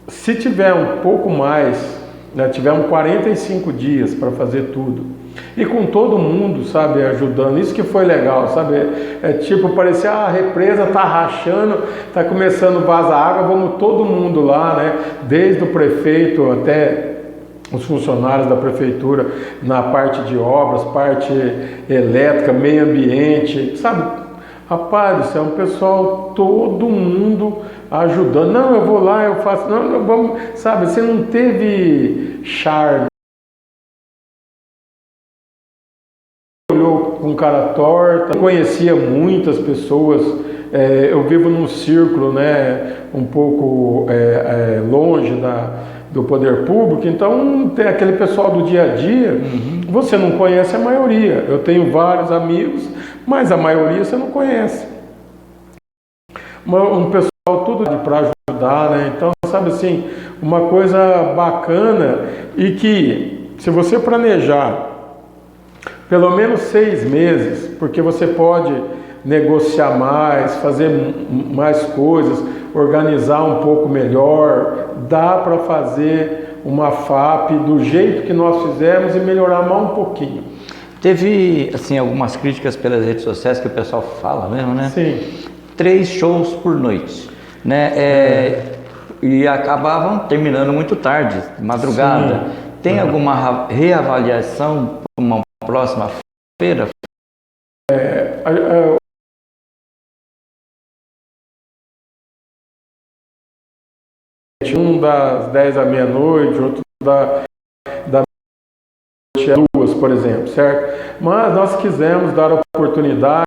se tiver um pouco mais, né, tiver 45 dias para fazer tudo, e com todo mundo, sabe, ajudando, isso que foi legal, sabe, tipo, parecia a represa tá rachando, tá começando a vazar água, vamos todo mundo lá, né, desde o prefeito até os funcionários da prefeitura, na parte de obras, parte elétrica, meio ambiente, sabe, rapaz, isso é um pessoal, todo mundo ajudando, não, eu vou lá, eu faço, não, vamos, sabe, você não teve charme, olhou com cara torta, conhecia muitas pessoas, eu vivo num círculo, né, um pouco longe do poder público, então tem aquele pessoal do dia a dia, você não conhece a maioria, eu tenho vários amigos, mas a maioria você não conhece. Um pessoal tudo para ajudar, né, então sabe assim, uma coisa bacana e que se você planejar Pelo menos 6 meses, porque você pode negociar mais, fazer mais coisas, organizar um pouco melhor. Dá para fazer uma FAP do jeito que nós fizemos e melhorar mais um pouquinho. Teve, assim, algumas críticas pelas redes sociais que o pessoal fala mesmo, né? Sim. 3 shows por noite, né? E acabavam terminando muito tarde, madrugada. Sim. Tem alguma reavaliação para uma próxima feira? Um das 10 à meia-noite, outro da meia-noite às 2, por exemplo, certo? Mas nós quisemos dar oportunidade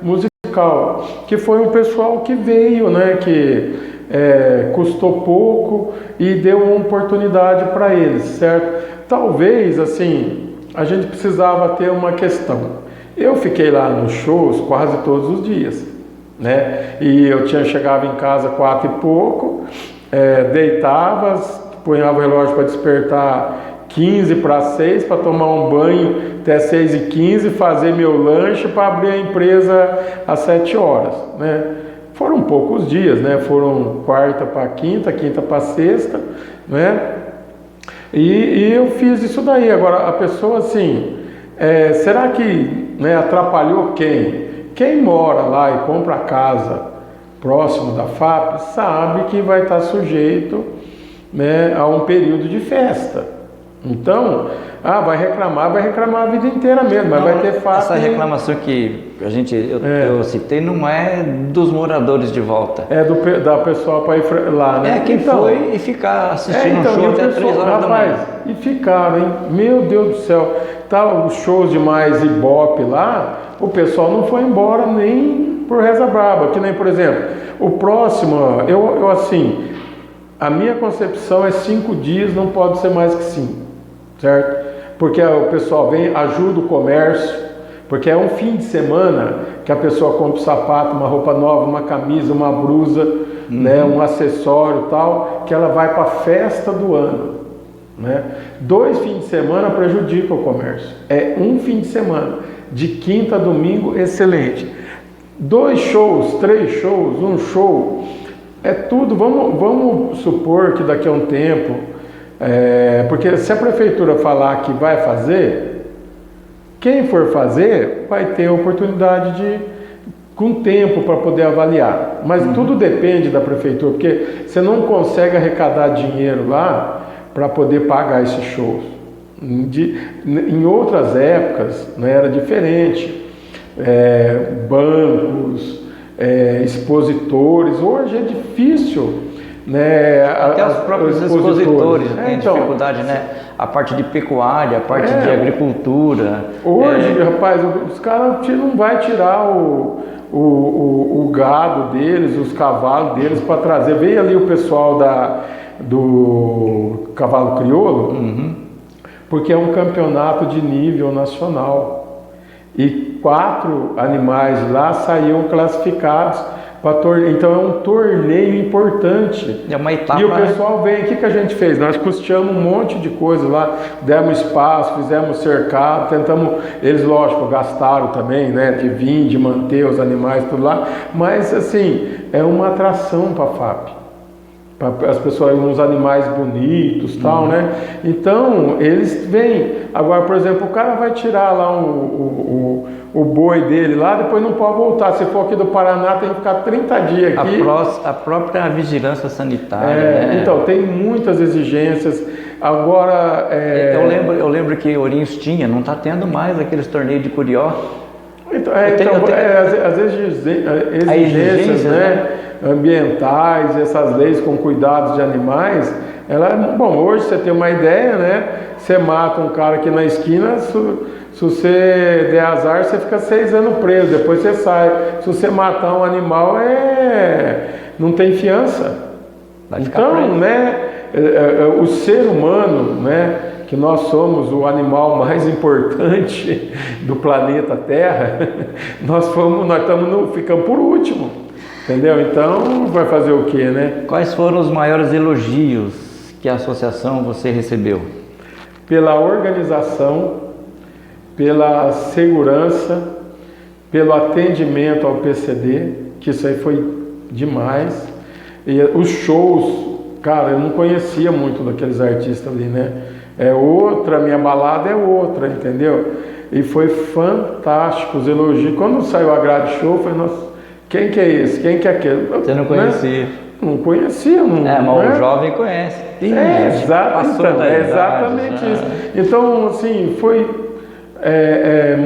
musical, que foi um pessoal que veio, né, que custou pouco e deu uma oportunidade para eles, certo? Talvez, assim, a gente precisava ter uma questão. Eu fiquei lá nos shows quase todos os dias, né? E eu chegava em casa 4 e pouco, deitava, punhava o relógio para despertar 15 para 6, para tomar um banho até 6h15, fazer meu lanche para abrir a empresa às 7 horas, né? Foram poucos dias, né? Foram quarta para quinta, quinta para sexta, né? E eu fiz isso daí. Agora, a pessoa assim, será que, né, atrapalhou quem? Quem mora lá e compra casa próximo da FAP sabe que vai estar sujeito, né, a um período de festa. Então, vai reclamar a vida inteira mesmo, mas vai ter FAP. Essa reclamação que eu citei não é dos moradores de volta. É da pessoa para ir lá, né? Quem foi e ficar assistindo um show até 3 horas da manhã. E ficaram, hein? Meu Deus do céu. Tá os shows de mais Ibope lá, o pessoal não foi embora nem por reza braba. Que nem, por exemplo, o próximo, eu assim, a minha concepção é 5 dias, não pode ser mais que 5, certo? Porque o pessoal vem, ajuda o comércio, porque é um fim de semana que a pessoa compra um sapato, uma roupa nova, uma camisa, uma blusa, né, um acessório e tal, que ela vai para a festa do ano, né? 2 fins de semana prejudica o comércio. É um fim de semana, de quinta a domingo, excelente. 2 shows, 3 shows, um show, é tudo. Vamos supor que daqui a um tempo, porque se a prefeitura falar que vai fazer, quem for fazer vai ter a oportunidade com tempo para poder avaliar. Mas tudo depende da prefeitura, porque você não consegue arrecadar dinheiro lá para poder pagar esses shows. Em outras épocas, né, era diferente. Bancos, expositores, hoje é difícil, né? Até os próprios expositores têm dificuldade, né? A parte de pecuária, a parte de agricultura. Hoje, rapaz, os caras não vai tirar o gado deles, os cavalos deles para trazer. Veio ali o pessoal do cavalo crioulo, porque é um campeonato de nível nacional. E 4 animais lá saíram classificados para torneio. Então é um torneio importante. É uma etapa. E o pessoal vem. O que a gente fez? Nós custeamos um monte de coisa lá, demos espaço, fizemos cercado, tentamos. Eles, lógico, gastaram também, né? De vir, de manter os animais, tudo lá. Mas assim, é uma atração para a FAP. Para as pessoas, uns animais bonitos, tal, né? Então, eles vêm. Agora, por exemplo, o cara vai tirar lá o boi dele lá, depois não pode voltar. Se for aqui do Paraná, tem que ficar 30 dias aqui. A própria vigilância sanitária, né? Então, tem muitas exigências. Agora... Eu lembro que Ourinhos tinha, não está tendo mais aqueles torneios de curió. As exigências, né, ambientais, essas leis com cuidados de animais, hoje você tem uma ideia, né? Você mata um cara aqui na esquina, se você der azar, você fica 6 anos preso, depois você sai. Se você matar um animal, não tem fiança. Então, né, o ser humano, né, que nós somos o animal mais importante do planeta Terra, ficamos por último, entendeu? Então, vai fazer o quê, né? Quais foram os maiores elogios que a associação você recebeu? Pela organização, pela segurança, pelo atendimento ao PCD, que isso aí foi demais. E os shows, cara, eu não conhecia muito daqueles artistas ali, né? É outra, minha balada é outra, entendeu? E foi fantástico os elogios. Quando saiu a grade show, eu falei, nossa, quem que é esse? Quem que é aquele? Você não conhecia? Né? Não conhecia, não. Mas né? o jovem conhece. Exatamente isso. Então, assim, foi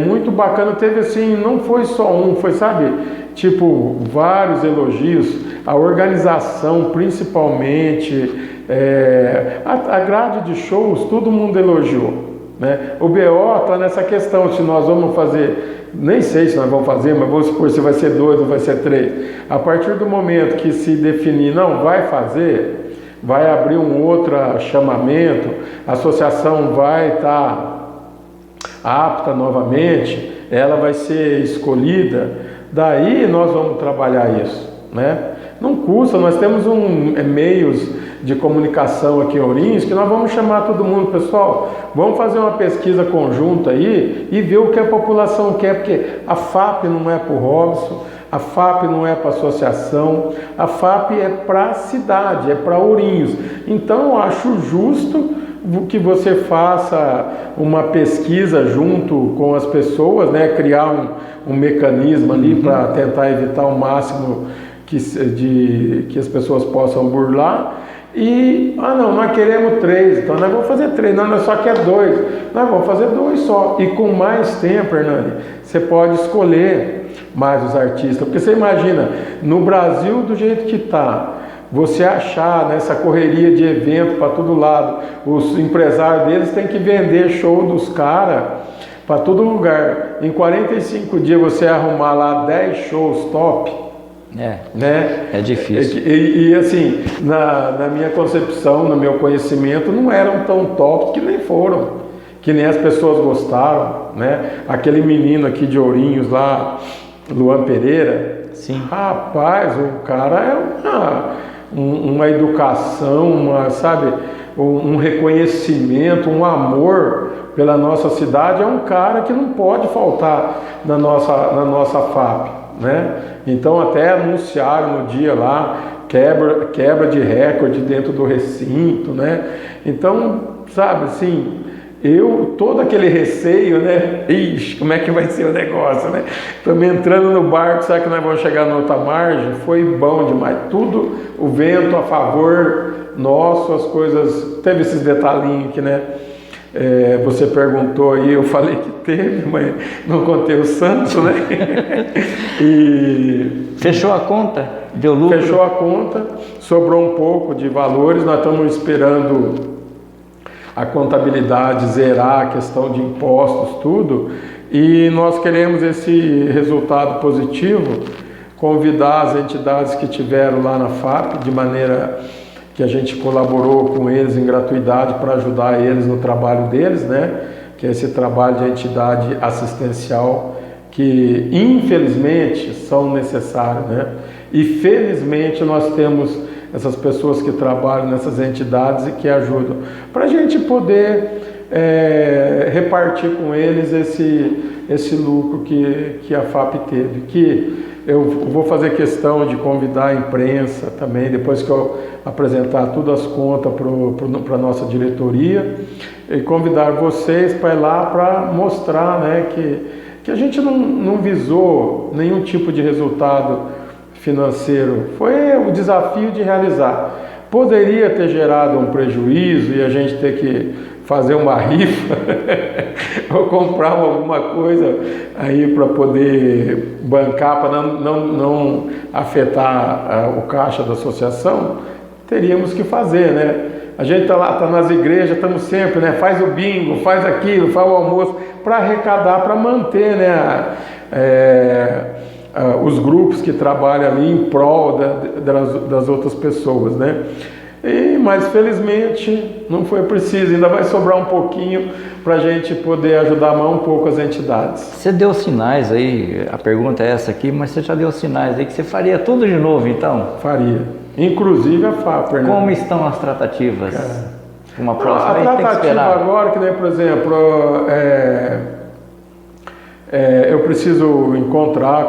muito bacana. Teve assim, não foi só um, foi, sabe, tipo, vários elogios. A organização, principalmente, a grade de shows, todo mundo elogiou. Né? O BO está nessa questão, se nós vamos fazer, nem sei se nós vamos fazer, mas vamos supor se vai ser 2 ou vai ser 3. A partir do momento que se definir, não vai fazer, vai abrir um outro chamamento, a associação vai estar apta novamente, ela vai ser escolhida, daí nós vamos trabalhar isso, né? Não custa, nós temos meios de comunicação aqui em Ourinhos que nós vamos chamar todo mundo, pessoal, vamos fazer uma pesquisa conjunta aí e ver o que a população quer, porque a FAP não é para o Robson, a FAP não é para a associação, a FAP é para a cidade, é para Ourinhos. Então eu acho justo que você faça uma pesquisa junto com as pessoas, né, criar um mecanismo ali para tentar evitar o máximo que as pessoas possam burlar. E, não, nós queremos 3, então nós vamos fazer 3, não, nós só quer 2, nós vamos fazer 2 só. E com mais tempo, Hernani, você pode escolher mais os artistas, porque você imagina, no Brasil do jeito que está, você achar nessa correria de evento para todo lado, os empresários deles têm que vender show dos caras para todo lugar. Em 45 dias você arrumar lá 10 shows top, né? É difícil. E assim, na minha concepção, no meu conhecimento, não eram tão top que nem foram, que nem as pessoas gostaram, né? Aquele menino aqui de Ourinhos lá, Luan Pereira, sim. Rapaz, o cara é uma educação, sabe, um reconhecimento, um amor pela nossa cidade. É um cara que não pode faltar na nossa FAP. Né? Então até anunciaram no dia lá quebra de recorde dentro do recinto, né? Então, sabe, assim, todo aquele receio, né? Ixi, como é que vai ser o negócio, né? Estamos entrando no barco, será que nós vamos chegar na outra margem? Foi bom demais, tudo, o vento a favor nosso, as coisas, teve esses detalhinhos aqui, né? Você perguntou aí, eu falei que teve, mas não contei o santo, né? E fechou a conta? Deu lucro? Fechou a conta, sobrou um pouco de valores, nós estamos esperando a contabilidade zerar a questão de impostos, tudo, e nós queremos esse resultado positivo, convidar as entidades que tiveram lá na FAP, de maneira que a gente colaborou com eles em gratuidade para ajudar eles no trabalho deles, né? Que é esse trabalho de entidade assistencial que infelizmente são necessários, né? E felizmente nós temos essas pessoas que trabalham nessas entidades e que ajudam para a gente poder repartir com eles esse lucro que a FAP teve, que eu vou fazer questão de convidar a imprensa também, depois que eu apresentar todas as contas para a nossa diretoria, e convidar vocês para ir lá para mostrar, né, que a gente não visou nenhum tipo de resultado financeiro, foi o desafio de realizar. Poderia ter gerado um prejuízo e a gente ter que fazer uma rifa ou comprar alguma coisa aí para poder bancar, para não afetar o caixa da associação, teríamos que fazer, né? A gente está lá, está nas igrejas, estamos sempre, né? Faz o bingo, faz aquilo, faz o almoço, para arrecadar, para manter, né? Os grupos que trabalham ali em prol das outras pessoas, né? Mas felizmente não foi preciso, ainda vai sobrar um pouquinho para a gente poder ajudar mais um pouco as entidades. Você deu sinais aí, a pergunta é essa aqui, mas você já deu sinais aí que você faria tudo de novo então? Faria. inclusive a FAP, né? Como estão as tratativas? Uma próxima, a tratativa agora, que nem, por exemplo, eu preciso encontrar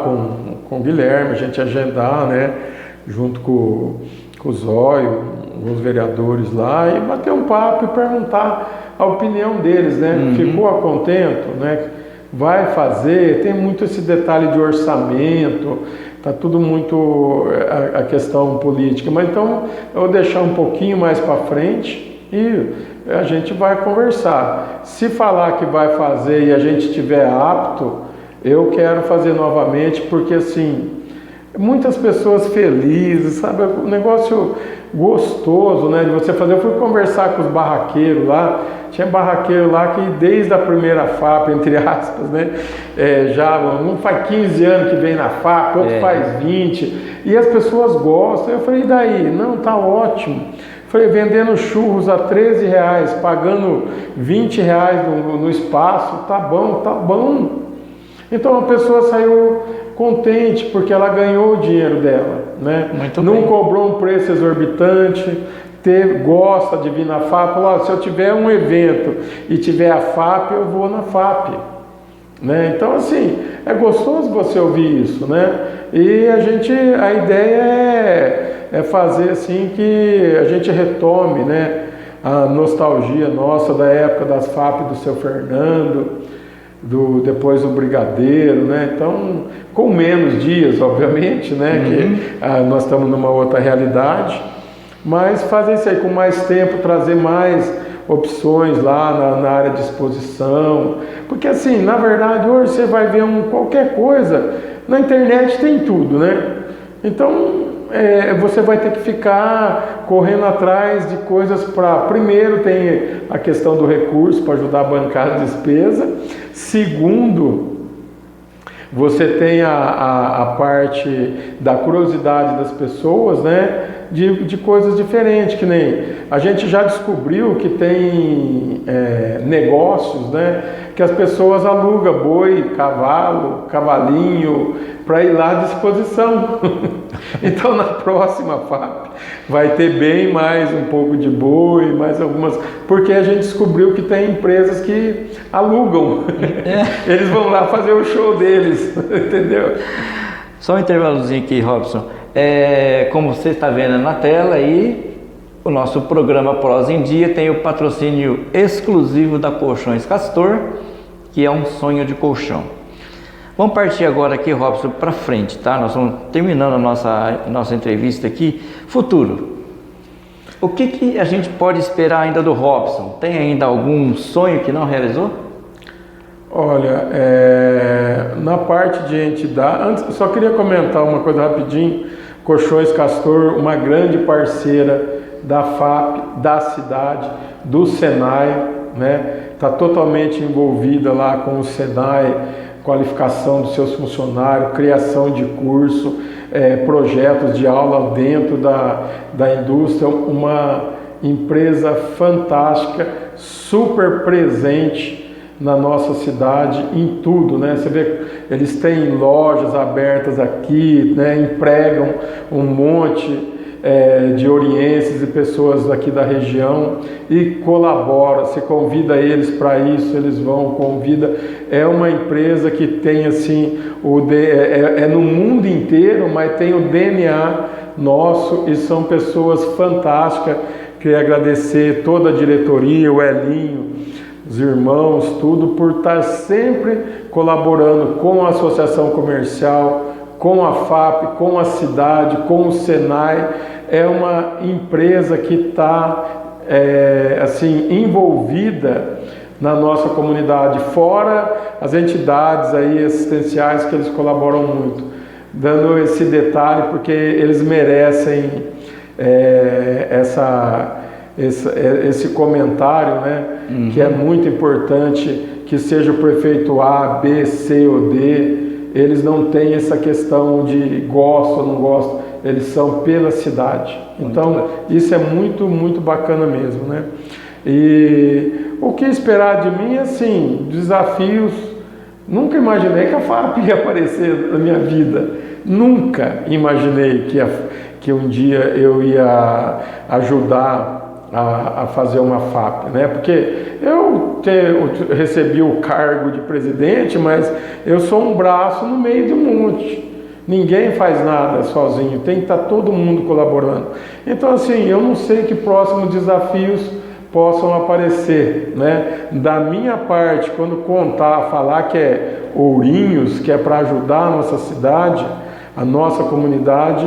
com o Guilherme, a gente agendar, né, junto com o Zóio, alguns vereadores lá, e bater um papo e perguntar a opinião deles, né? Ficou a contento, né? Vai fazer, tem muito esse detalhe de orçamento, tá tudo muito a questão política, mas então eu vou deixar um pouquinho mais para frente e a gente vai conversar. Se falar que vai fazer e a gente estiver apto, eu quero fazer novamente, porque assim, muitas pessoas felizes, sabe, um negócio gostoso, né, de você fazer. Eu fui conversar com os barraqueiros lá, tinha barraqueiro lá que desde a primeira FAP, entre aspas, né, já um faz 15 anos que vem na FAP, outro faz 20, e as pessoas gostam. Eu falei, e daí? Não, tá ótimo. Falei, vendendo churros a R$13, pagando R$20 no espaço, tá bom, tá bom. Então a pessoa saiu contente porque ela ganhou o dinheiro dela, né? Não cobrou um preço exorbitante, gosta de vir na FAP. Falou, se eu tiver um evento e tiver a FAP, eu vou na FAP, né? Então assim, é gostoso você ouvir isso, né? E a ideia é fazer assim que a gente retome, né, a nostalgia nossa da época das FAP do seu Fernando, depois do Brigadeiro, né? Então, com menos dias, obviamente, né? Que nós estamos numa outra realidade, mas fazer isso aí com mais tempo, trazer mais opções lá na área de exposição, porque assim, na verdade, hoje você vai ver qualquer coisa, na internet tem tudo, né? Então, você vai ter que ficar correndo atrás de coisas primeiro tem a questão do recurso para ajudar a bancar a despesa. Segundo, você tem a parte da curiosidade das pessoas, né? De coisas diferentes, que nem a gente já descobriu que tem negócios, né? Que as pessoas alugam boi, cavalo, cavalinho, para ir lá à disposição. Então na próxima FAP vai ter bem mais um pouco de boi, mais algumas, porque a gente descobriu que tem empresas que alugam. Eles vão lá fazer o show deles, entendeu? Só um intervalozinho aqui, Robson. Como você está vendo na tela aí, o nosso programa Prosa em Dia tem o patrocínio exclusivo da Colchões Castor, que é um sonho de colchão. Vamos partir agora aqui, Robson, para frente, tá? Nós vamos terminando a nossa entrevista aqui. Futuro. O que a gente pode esperar ainda do Robson? Tem ainda algum sonho que não realizou? Olha, na parte de entidade, antes eu só queria comentar uma coisa rapidinho. Colchões Castor, uma grande parceira da FAP, da cidade, do Senai, né? Está totalmente envolvida lá com o Senai, qualificação dos seus funcionários, criação de curso, projetos de aula dentro da indústria, uma empresa fantástica, super presente na nossa cidade em tudo, né? Você vê, eles têm lojas abertas aqui, né? Empregam um monte de orienses e pessoas aqui da região e colabora, se convida eles para isso, eles vão, convida. É uma empresa que tem assim, no mundo inteiro, mas tem o DNA nosso e são pessoas fantásticas. Queria agradecer toda a diretoria, o Elinho, os irmãos, tudo, por estar sempre colaborando com a associação comercial, com a FAP, com a cidade, com o Senai. É uma empresa que está assim, envolvida na nossa comunidade, fora as entidades aí assistenciais que eles colaboram muito, dando esse detalhe porque eles merecem esse comentário, né? Que é muito importante, que seja o prefeito A, B, C ou D. Eles não têm essa questão de gosto ou não gosto, eles são pela cidade. Então, isso é muito, muito bacana mesmo, né? E o que esperar de mim, assim, desafios. Nunca imaginei que a FAP ia aparecer na minha vida. Nunca imaginei que um dia eu ia ajudar a fazer uma FAP, né? Porque eu recebi o cargo de presidente, mas eu sou um braço no meio de um monte. Ninguém faz nada sozinho, tem que estar todo mundo colaborando. Então, assim, eu não sei que próximos desafios possam aparecer, né? Da minha parte, quando falar que é Ourinhos, que é para ajudar a nossa cidade, a nossa comunidade,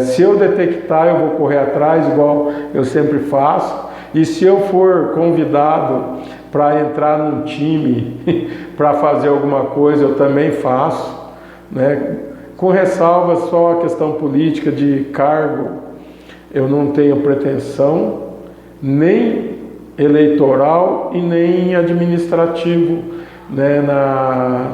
se eu detectar, eu vou correr atrás, igual eu sempre faço, e se eu for convidado para entrar num time, para fazer alguma coisa, eu também faço, né? Com ressalva só a questão política de cargo, eu não tenho pretensão, nem eleitoral e nem administrativo, né,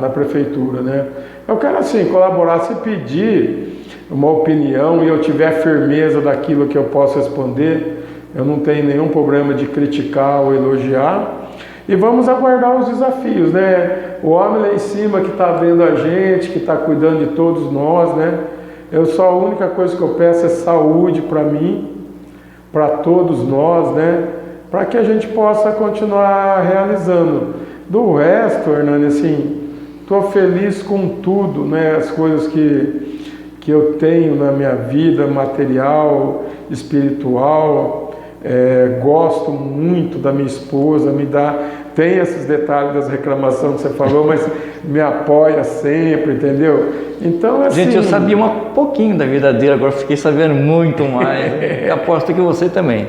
na prefeitura, né? Eu quero assim colaborar, se pedir uma opinião e eu tiver firmeza daquilo que eu posso responder, eu não tenho nenhum problema de criticar ou elogiar. E vamos aguardar os desafios, né? O homem lá em cima que está vendo a gente, que está cuidando de todos nós, né? A única coisa que eu peço é saúde para mim, para todos nós, né? Para que a gente possa continuar realizando. Do resto, Hernani, assim, estou feliz com tudo, né? As coisas que eu tenho na minha vida, material, espiritual. Gosto muito da minha esposa, tem esses detalhes das reclamações que você falou, mas me apoia sempre, entendeu? Então, assim... Gente, eu sabia um pouquinho da vida dele, agora fiquei sabendo muito mais. Aposto que você também.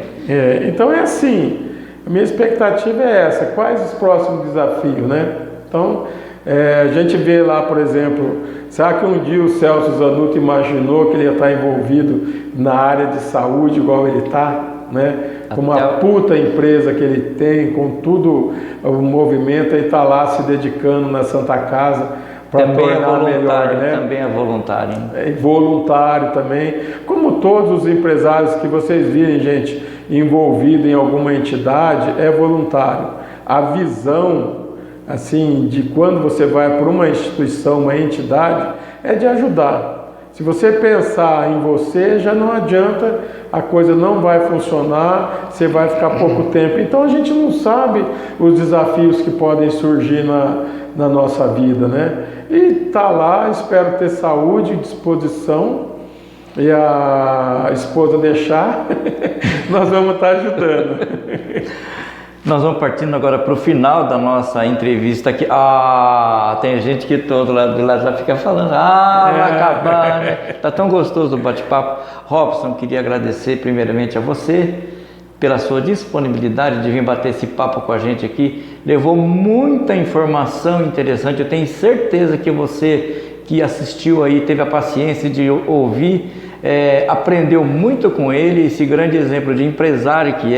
Então é assim, a minha expectativa é essa, quais os próximos desafios, né? Então, a gente vê lá, por exemplo, será que um dia o Celso Zanuto imaginou que ele ia estar envolvido na área de saúde igual ele está? Né? Com uma puta empresa que ele tem, com tudo o movimento, ele está lá se dedicando na Santa Casa para tornar melhor, né? Também é voluntário. Voluntário também, como todos os empresários que vocês virem, gente, envolvido em alguma entidade, é voluntário. A visão, assim, de quando você vai para uma instituição, uma entidade, é de ajudar. Se você pensar em você, já não adianta, a coisa não vai funcionar, você vai ficar pouco tempo. Então a gente não sabe os desafios que podem surgir na nossa vida, né? E tá lá, espero ter saúde e disposição, e a esposa deixar, nós vamos estar ajudando. Nós vamos partindo agora para o final da nossa entrevista aqui. Tem gente que todo lado de lá já fica falando, vai acabar, né? Tá tão gostoso o bate-papo. Robson, queria agradecer primeiramente a você pela sua disponibilidade de vir bater esse papo com a gente aqui. Levou muita informação interessante. Eu tenho certeza que você que assistiu aí, teve a paciência de ouvir, aprendeu muito com ele, esse grande exemplo de empresário que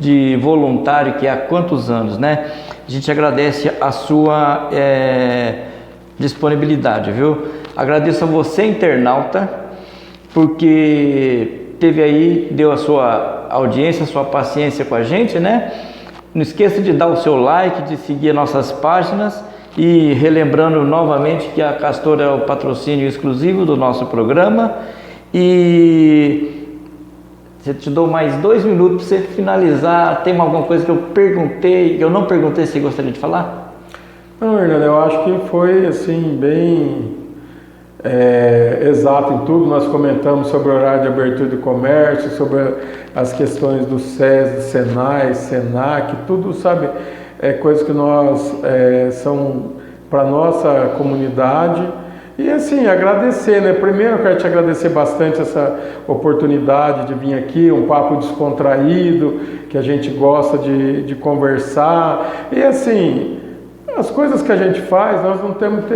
de voluntário que é há quantos anos, né? A gente agradece a sua disponibilidade, viu? Agradeço a você, internauta, porque deu a sua audiência, a sua paciência com a gente, né? Não esqueça de dar o seu like, de seguir nossas páginas e relembrando novamente que a Castor é o patrocínio exclusivo do nosso programa. E eu te dou mais 2 minutos para você finalizar. Tem alguma coisa que eu perguntei, que eu não perguntei, se você gostaria de falar? Não, Hernani, eu acho que foi assim, bem exato em tudo. Nós comentamos sobre o horário de abertura do comércio, sobre as questões do SES, do SENAI, SENAC, tudo, sabe, coisas que são para nossa comunidade. E assim, agradecer, né? Primeiro eu quero te agradecer bastante essa oportunidade de vir aqui, um papo descontraído, que a gente gosta de conversar. E assim, as coisas que a gente faz, nós não temos que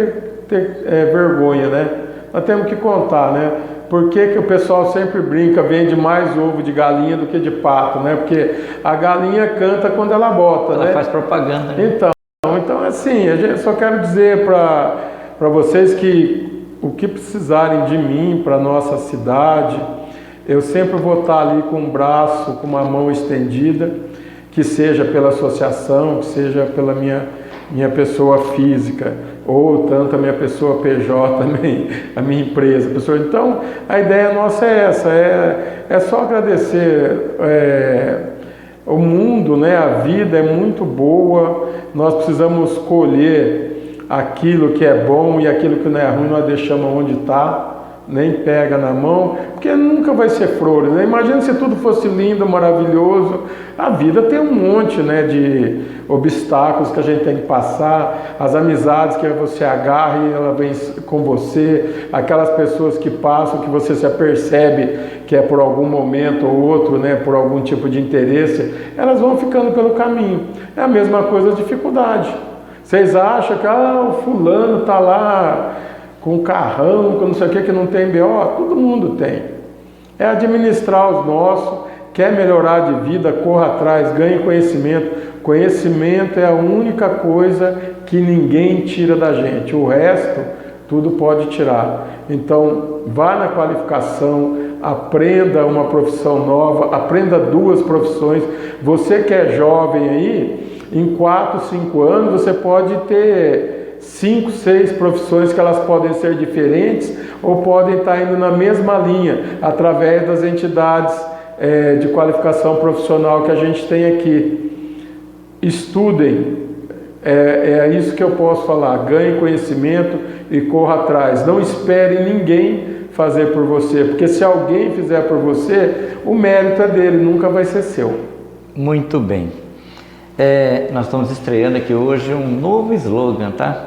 ter vergonha, né? Nós temos que contar, né? Por que o pessoal sempre brinca, vende mais ovo de galinha do que de pato, né? Porque a galinha canta quando ela bota, ela né? faz propaganda, né? Então assim, eu só quero dizer para vocês que o que precisarem de mim para nossa cidade, eu sempre vou estar ali com um braço, com uma mão estendida, que seja pela associação, que seja pela minha minha pessoa física, ou tanto a minha pessoa PJ também, a minha empresa. Pessoal, então, a ideia nossa é essa, é só agradecer. O mundo, né, a vida é muito boa, nós precisamos colher aquilo que é bom e aquilo que não é ruim, nós deixamos onde está, nem pega na mão, porque nunca vai ser flores, né? Imagina se tudo fosse lindo, maravilhoso. A vida tem um monte, né, de obstáculos que a gente tem que passar, as amizades que você agarra e ela vem com você, aquelas pessoas que passam que você se apercebe que é por algum momento ou outro, né, por algum tipo de interesse, elas vão ficando pelo caminho. É a mesma coisa a dificuldade. Vocês acham que o fulano está lá com carrão, com não sei o que não tem BO? Todo mundo tem. É administrar os nossos, quer melhorar de vida, corra atrás, ganhe conhecimento. Conhecimento é a única coisa que ninguém tira da gente. O resto, tudo pode tirar. Então, vá na qualificação, aprenda uma profissão nova, aprenda 2 profissões. Você que é jovem aí, em 4, 5 anos, você pode ter 5, 6 profissões que elas podem ser diferentes ou podem estar indo na mesma linha, através das entidades de qualificação profissional que a gente tem aqui. Estudem, é isso que eu posso falar, ganhe conhecimento e corra atrás. Não espere ninguém fazer por você, porque se alguém fizer por você, o mérito é dele, nunca vai ser seu. Muito bem. Nós estamos estreando aqui hoje um novo slogan, tá?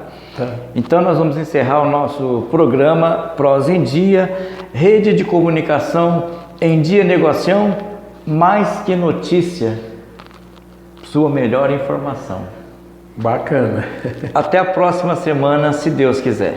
Então nós vamos encerrar o nosso programa Prosa em Dia, rede de comunicação em dia negociação, mais que notícia, sua melhor informação. Bacana. Até a próxima semana, se Deus quiser.